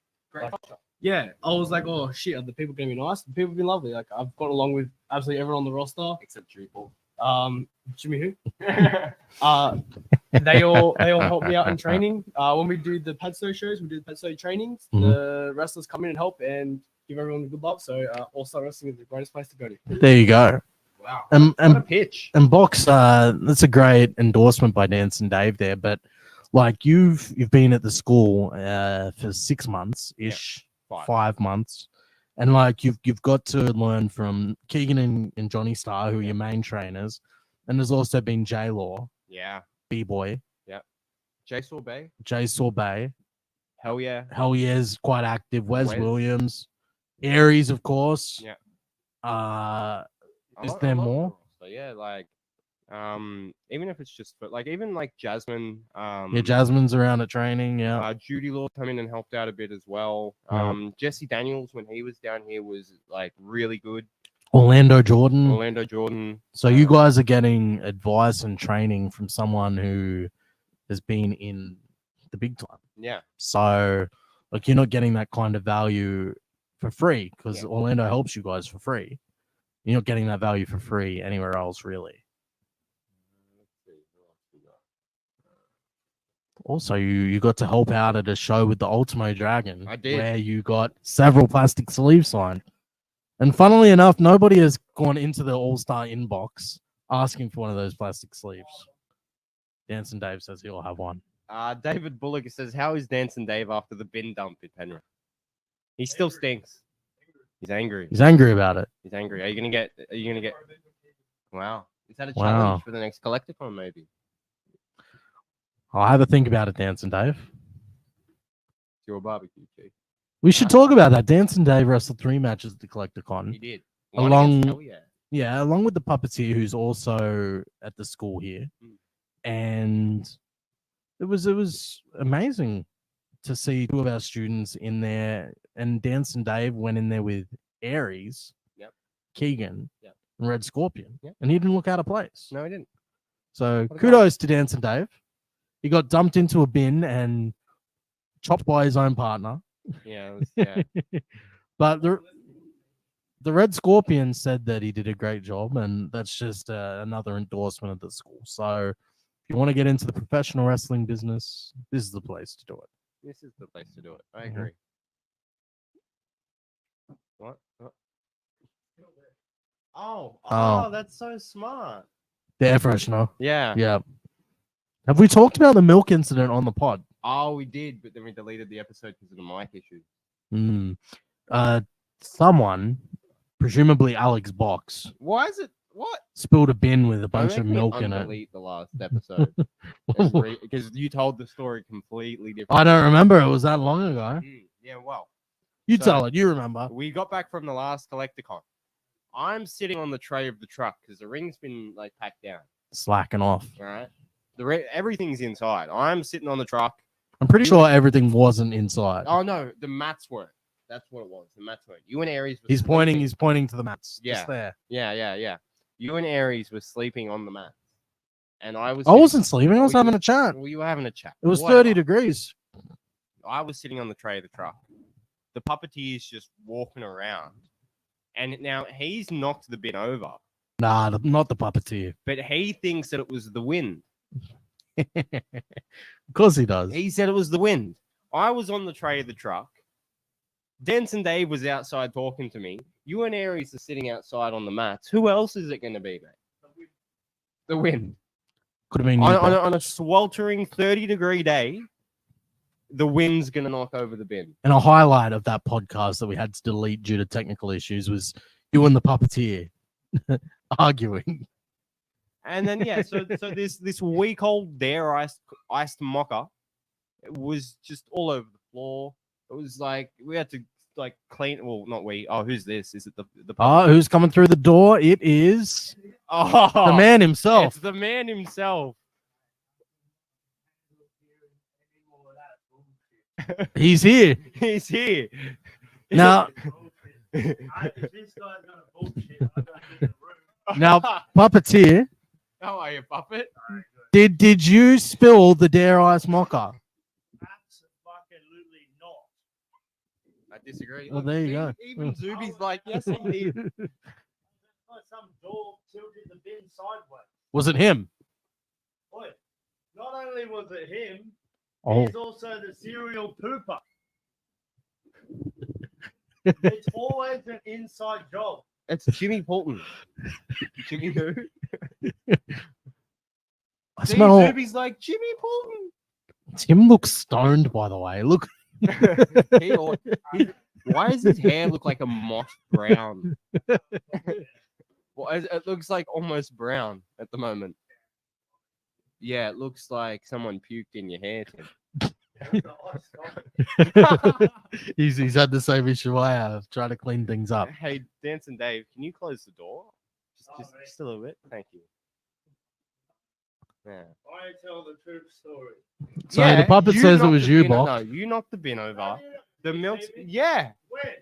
Speaker 3: yeah, I was like, oh shit, are the people gonna be nice? The people have been lovely. Like I've got along with absolutely everyone on the roster.
Speaker 1: Except Triple.
Speaker 3: Jimmy who? They all help me out in training. When we do the Padso shows, we do the Padso trainings. The wrestlers come in and help and give everyone a good love. So All-Star Wrestling is the greatest place to go to.
Speaker 2: There you go.
Speaker 1: Wow.
Speaker 2: And
Speaker 1: What a pitch.
Speaker 2: And Box, that's a great endorsement by Dancing Dave there. But like you've been at the school for 6 months ish, 5 months, and like you've got to learn from Keegan and Johnny Starr, who are your main trainers, and there's also been J Law,
Speaker 1: Yeah.
Speaker 2: B Boy,
Speaker 1: Jay Sorbet.
Speaker 2: Jay Sorbet,
Speaker 1: Hell yeah.
Speaker 2: Hell Yeah's quite active, Wes
Speaker 1: Wes.
Speaker 2: Williams, Aries, of course.
Speaker 1: Yeah.
Speaker 2: Is there more?
Speaker 1: So yeah, like even if it's just even like Jasmine,
Speaker 2: Yeah, Jasmine's around at training. Yeah,
Speaker 1: Judy Law come in and helped out a bit as well.
Speaker 2: Yeah.
Speaker 1: Jesse Daniels when he was down here was like really good.
Speaker 2: Orlando Jordan.
Speaker 1: Orlando Jordan.
Speaker 2: So you guys are getting advice and training from someone who has been in the big time.
Speaker 1: Yeah.
Speaker 2: So like you're not getting that kind of value for free because
Speaker 1: Yeah.
Speaker 2: Orlando helps you guys for free. You're not getting that value for free anywhere else, really. Also, you got to help out at a show with the Ultimo Dragon.
Speaker 1: I did.
Speaker 2: Where you got several plastic sleeves signed. And funnily enough, nobody has gone into the All-Star inbox asking for one of those plastic sleeves. Dancing Dave says he'll have one.
Speaker 1: David Bullock says, "How is Dancing Dave after the bin dump in Penrith? He still stinks. He's angry.
Speaker 2: He's angry about it.
Speaker 1: He's angry. Are you gonna get? Wow. Is that a
Speaker 2: Wow.
Speaker 1: challenge for the next Collecticon? Maybe.
Speaker 2: I'll have a think about it, Dancing Dave.
Speaker 1: It's your barbecue, Chief.
Speaker 2: We should talk about that. Dancing Dave wrestled 3 matches at the Collecticon.
Speaker 1: He did.
Speaker 2: Along-
Speaker 1: Hell yeah.
Speaker 2: Yeah, along with the puppeteer who's also at the school here. And it was amazing to see 2 of our students in there. And Dancing Dave went in there with Aries,
Speaker 1: Yep.
Speaker 2: Keegan,
Speaker 1: Yep.
Speaker 2: and Red Scorpion.
Speaker 1: Yep.
Speaker 2: And he didn't look out of place.
Speaker 1: No, he didn't.
Speaker 2: So
Speaker 1: What a
Speaker 2: kudos to Dancing Dave. He got dumped into a bin and chopped by his own partner.
Speaker 1: Yeah. It was, yeah.
Speaker 2: But the Red Scorpion said that he did a great job, and that's just another endorsement of the school. So if you want to get into the professional wrestling business, this is the place to do it.
Speaker 1: This is the place to do it. I
Speaker 2: Mhm.
Speaker 1: agree. What? Oh, that's so smart.
Speaker 2: The air freshener.
Speaker 1: Yeah.
Speaker 2: Yeah. Have we talked about the milk incident on the pod?
Speaker 1: Oh, we did, but then we deleted the episode because of the mic issue.
Speaker 2: Someone, presumably Alex Box,
Speaker 1: Why is it? What?
Speaker 2: spilled a bin with a
Speaker 1: Don't
Speaker 2: bunch of
Speaker 1: make me
Speaker 2: milk in it.
Speaker 1: undelete the last episode because you told the story completely different.
Speaker 2: I don't remember. It was that long ago.
Speaker 1: Yeah, well,
Speaker 2: You
Speaker 1: So-
Speaker 2: tell it. You remember.
Speaker 1: we got back from the last Collecticon. I'm sitting on the tray of the truck because the ring's been like packed down.
Speaker 2: Slacking off.
Speaker 1: All right. Everything's inside. I'm sitting on the truck.
Speaker 2: I'm pretty sure everything wasn't inside.
Speaker 1: Oh no, the mats weren't. That's what it was. The mats weren't. You and Aries.
Speaker 2: He's pointing to the mats.
Speaker 1: Yeah.
Speaker 2: Just there.
Speaker 1: Yeah. You and Aries were sleeping on the mats, and I was.
Speaker 2: I wasn't sleeping. I was
Speaker 1: Well,
Speaker 2: having a chat.
Speaker 1: Well, you were having a chat.
Speaker 2: It was
Speaker 1: Whatever.
Speaker 2: 30 degrees.
Speaker 1: I was sitting on the tray of the truck. The puppeteer's just walking around, and now he's knocked the bin over,
Speaker 2: Nah, not the puppeteer.
Speaker 1: but he thinks that it was the wind.
Speaker 2: Of course he does.
Speaker 1: He said it was the wind. I was on the tray of the truck. Dance and Dave was outside talking to me. You and Aries are sitting outside on the mats. Who else is it going to be, mate? The wind.
Speaker 2: Could have been
Speaker 1: On a sweltering 30-degree day, the wind's going to knock over the bin.
Speaker 2: And a highlight of that podcast that we had to delete due to technical issues was you and the puppeteer arguing.
Speaker 1: And then so this week-old Dare iced mocha, it was just all over the floor. It was like we had to clean. Well, not we. Oh, who's this? Is it the?
Speaker 2: Who's coming through the door? It is the man himself.
Speaker 1: It's the man himself.
Speaker 2: He's here
Speaker 1: He's here.
Speaker 2: now. Now, puppeteer,
Speaker 1: How are you, Puppet?
Speaker 2: did you spill the Dare Ice mocha?
Speaker 3: Absolutely not.
Speaker 1: I disagree.
Speaker 2: Well, there you go.
Speaker 1: Even Zuby's like, yes, he did.
Speaker 3: Some dog tilted the bin sideways.
Speaker 2: Was it him?
Speaker 3: Boy, not only was it him,
Speaker 2: Oh,
Speaker 3: he's also the serial pooper. It's always an inside job.
Speaker 1: It's Jimmy Poulton. Jimmy who?
Speaker 2: I smell.
Speaker 1: Zuby's like, Jimmy Poulton.
Speaker 2: Tim looks stoned, by the way. Look,
Speaker 1: Why does his hair look like a moss brown? Well, it looks like almost brown at the moment. Yeah, it looks like someone puked in your hair, Tim.
Speaker 2: he's had the same issue I have, trying to clean things up.
Speaker 1: Hey, Dance and Dave, can you close the door? Just a little bit. Thank you. Yeah.
Speaker 3: I tell the truth story.
Speaker 2: So the puppet
Speaker 1: you
Speaker 2: says it
Speaker 1: knocked
Speaker 2: was
Speaker 1: the
Speaker 2: you,
Speaker 1: bin-
Speaker 2: Bob.
Speaker 1: No, you knocked the bin over. The milk.
Speaker 3: See me?
Speaker 1: Yeah,
Speaker 3: Where?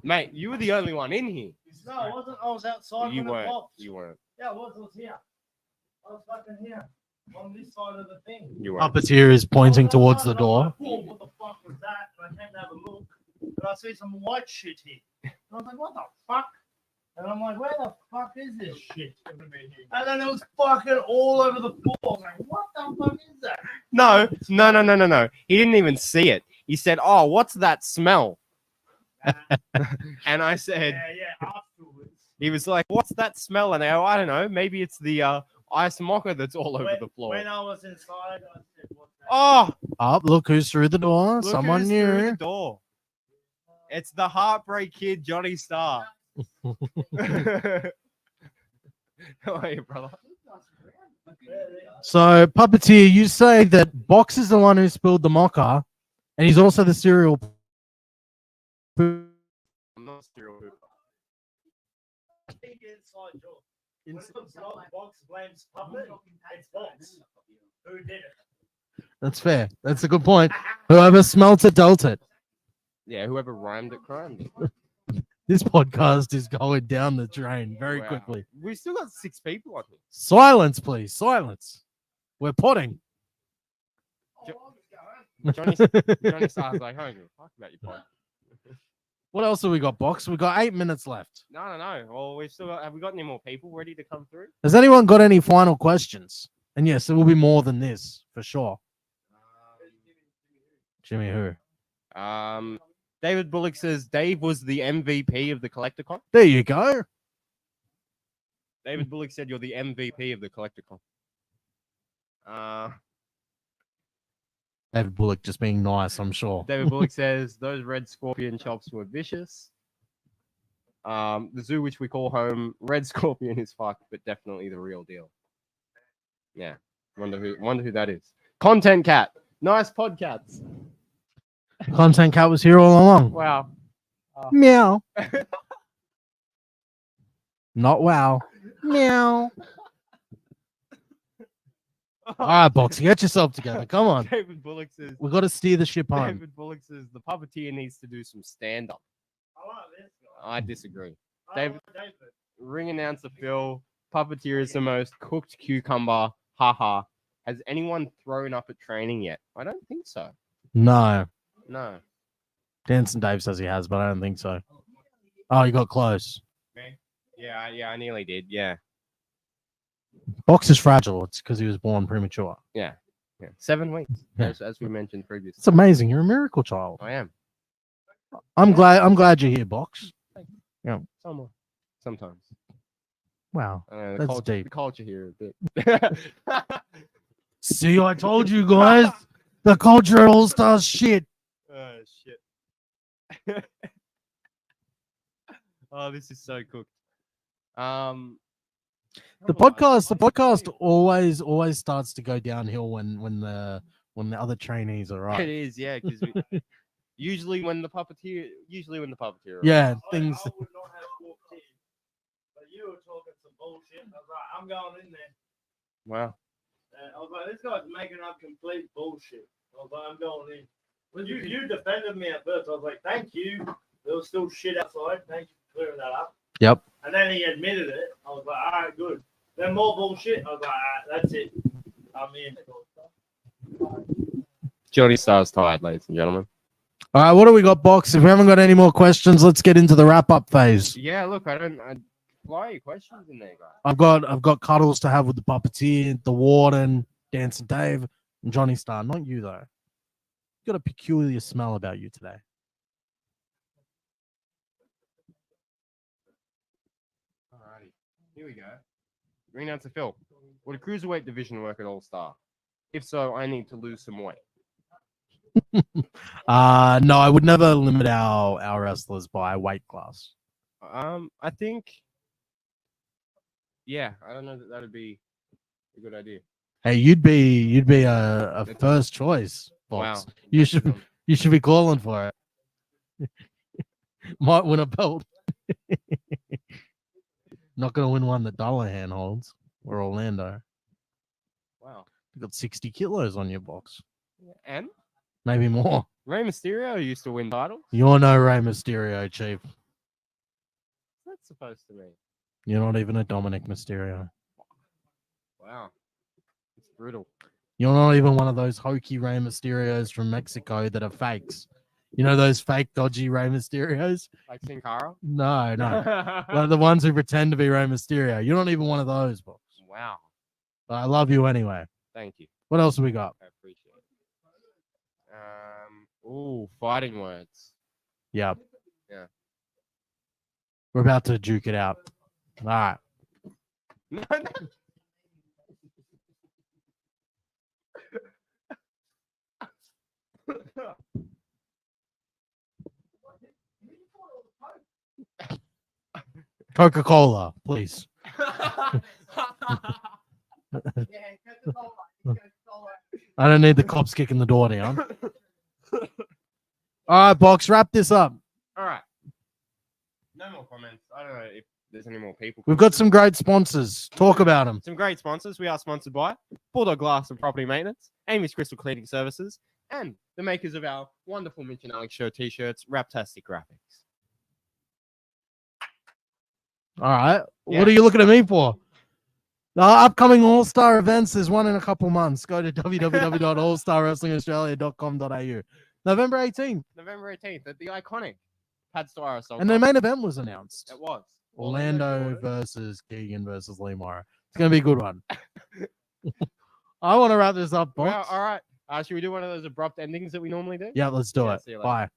Speaker 1: mate, you were the only one in here.
Speaker 3: No, I wasn't. I was outside
Speaker 1: You
Speaker 3: when it
Speaker 1: weren't.
Speaker 3: popped.
Speaker 1: You weren't.
Speaker 3: Yeah, I was here. I was fucking here. On this side of the thing.
Speaker 1: You weren't.
Speaker 2: Puppeteer is pointing towards the door.
Speaker 3: Boom, what the fuck was that? And I came to have a look. And I see some white shit here. And I was like, what the fuck? And I'm like, where the fuck is this shit? And then it was fucking all over the floor. I was like, what the fuck is that?
Speaker 1: No. He didn't even see it. He said, "Oh, what's that smell?" And I said,
Speaker 3: Yeah, afterwards.
Speaker 1: he was like, "What's that smell?" And I go, "I don't know. Maybe it's the ice mocha that's all over the floor."
Speaker 3: When I was inside, I said, what's that?
Speaker 1: Oh,
Speaker 2: Up, look who's through the door.
Speaker 1: look
Speaker 2: Someone
Speaker 1: who's through the
Speaker 2: new.
Speaker 1: door. It's the Heartbreak Kid, Johnny Starr. How are you, brother?
Speaker 2: So, Puppeteer, you say that Box is the one who spilled the mocha, and he's also the serial.
Speaker 1: I'm not a serial pooper.
Speaker 3: Big inside job. It's not Box blames Puppet. It's Box. Who did it?
Speaker 2: That's fair. That's a good point. Whoever smelt it, dealt it.
Speaker 1: Yeah, whoever rhymed it, crimed it.
Speaker 2: This podcast is going down the drain very
Speaker 1: Wow.
Speaker 2: quickly.
Speaker 1: We still got 6 people on here.
Speaker 2: Silence, please. Silence. We're potting.
Speaker 1: Johnny Starr's like, I don't give a fuck about your pod.
Speaker 2: What else have we got, Box? We got 8 minutes left.
Speaker 1: No. Well, we've still got. Have we got any more people ready to come through?
Speaker 2: Has anyone got any final questions? And yes, it will be more than this for sure. Jimmy who?
Speaker 1: David Bullock says Dave was the MVP of the Collecticon.
Speaker 2: There you go.
Speaker 1: David Bullock said you're the MVP of the Collecticon.
Speaker 2: David Bullock just being nice, I'm sure.
Speaker 1: David Bullock says those red scorpion chops were vicious. The zoo which we call home, red scorpion is fucked, but definitely the real deal. Yeah, wonder who that is. Content Cat, nice podcasts.
Speaker 2: Content Cat was here all along.
Speaker 1: Wow.
Speaker 2: Meow. Not wow. Meow. All right, Boxer, get yourself together. Come on.
Speaker 1: David Bullock says.
Speaker 2: We got to steer the ship home.
Speaker 1: David Bullock says the puppeteer needs to do some stand up.
Speaker 3: I like this guy.
Speaker 1: I disagree.
Speaker 3: I
Speaker 1: David-
Speaker 3: like David.
Speaker 1: Ring announcer Phil, puppeteer is the most cooked cucumber. Haha. Has anyone thrown up at training yet? I don't think so.
Speaker 2: No.
Speaker 1: No.
Speaker 2: Dancing Dave says he has, but I don't think so. Oh, you got close.
Speaker 1: Yeah, I nearly did. Yeah.
Speaker 2: Box is fragile. It's because he was born premature.
Speaker 1: Yeah. 7 weeks,
Speaker 2: Yeah.
Speaker 1: as we mentioned previously.
Speaker 2: It's amazing. You're a miracle child.
Speaker 1: I am.
Speaker 2: I'm glad you're here, Box.
Speaker 1: Sometimes.
Speaker 2: Wow.
Speaker 1: The
Speaker 2: That's
Speaker 1: culture,
Speaker 2: deep.
Speaker 1: The culture here a bit.
Speaker 2: See, I told you guys. The culture all stars shit.
Speaker 1: Oh shit. Oh, this is so cooked.
Speaker 2: The podcast always starts to go downhill when the other trainees are
Speaker 1: It
Speaker 2: right.
Speaker 1: is, yeah, because usually when the puppeteer.
Speaker 2: Yeah,
Speaker 3: I
Speaker 2: things.
Speaker 3: would not have walked in, but you were talking some bullshit. I was like, I'm going in there.
Speaker 1: Wow.
Speaker 3: I was like, this guy's making up complete bullshit. I was like, I'm going in. Well, you defended me at first. I was like, thank you. There was still shit outside. Thank you for clearing that up.
Speaker 2: Yep.
Speaker 3: And then he admitted it. I was like, all right, good. Then more bullshit. I was like, all right, that's it. I'm in.
Speaker 1: Johnny Star's tired, ladies and gentlemen.
Speaker 2: All right, what do we got, Box? If we haven't got any more questions, let's get into the wrap-up phase.
Speaker 1: Yeah, look, why are your questions in there, guys?
Speaker 2: I've got cuddles to have with the puppeteer, the warden, Dancing Dave, and Johnny Star. Not you though. You got a peculiar smell about you today.
Speaker 1: Alrighty, here we go. Ring announcer Phil. Would a cruiserweight division work at All Star? If so, I need to lose some weight.
Speaker 2: No, I would never limit our wrestlers by weight class.
Speaker 1: I think. Yeah, I don't know that would be a good idea.
Speaker 2: Hey, you'd be a first choice, Box.
Speaker 1: Wow.
Speaker 2: You should be calling for it. Might win a belt. Not gonna win one that Dullahan holds or Orlando.
Speaker 1: Wow.
Speaker 2: You got 60 kilos on your Box.
Speaker 1: And
Speaker 2: Maybe more.
Speaker 1: Rey Mysterio used to win titles.
Speaker 2: You're no Rey Mysterio, Chief.
Speaker 1: What's that supposed to mean?
Speaker 2: You're not even a Dominic Mysterio.
Speaker 1: Wow. It's brutal.
Speaker 2: You're not even one of those hokey Rey Mysterios from Mexico that are fakes. You know those fake, dodgy Rey Mysterios?
Speaker 1: Like Sin Cara?
Speaker 2: No. Like the ones who pretend to be Rey Mysterio. You're not even one of those, Box.
Speaker 1: Wow.
Speaker 2: But I love you anyway.
Speaker 1: Thank you.
Speaker 2: What else have we got?
Speaker 1: I appreciate it. Fighting words.
Speaker 2: Yep.
Speaker 1: Yeah.
Speaker 2: We're about to duke it out. All right. Coca-Cola, please. I don't need the cops kicking the door down. All right, Box, wrap this up.
Speaker 1: All right. No more comments. I don't know if there's any more people.
Speaker 2: We've got some great sponsors. Talk about them.
Speaker 1: Some great sponsors. We are sponsored by Bulldog Glass and Property Maintenance, Amy's Crystal Cleaning Services, and the makers of our wonderful Mitch and Alex Show t-shirts, Raptastic Graphics.
Speaker 2: All right.
Speaker 1: Yeah.
Speaker 2: What are you looking at me for? The upcoming All-Star events, there's one in a couple months. Go to www.allstarwrestlingaustralia.com.au. November 18th.
Speaker 1: November 18th at the iconic Pad Star Assault.
Speaker 2: And the main event was announced.
Speaker 1: It was.
Speaker 2: Orlando versus Keegan versus Lee Morrow. It's going to be a good one. I want to wrap this up, Box.
Speaker 1: Well, all right. Should we do one of those abrupt endings that we normally do?
Speaker 2: Yeah, let's do
Speaker 1: Yeah,
Speaker 2: it.
Speaker 1: see you later.
Speaker 2: Bye.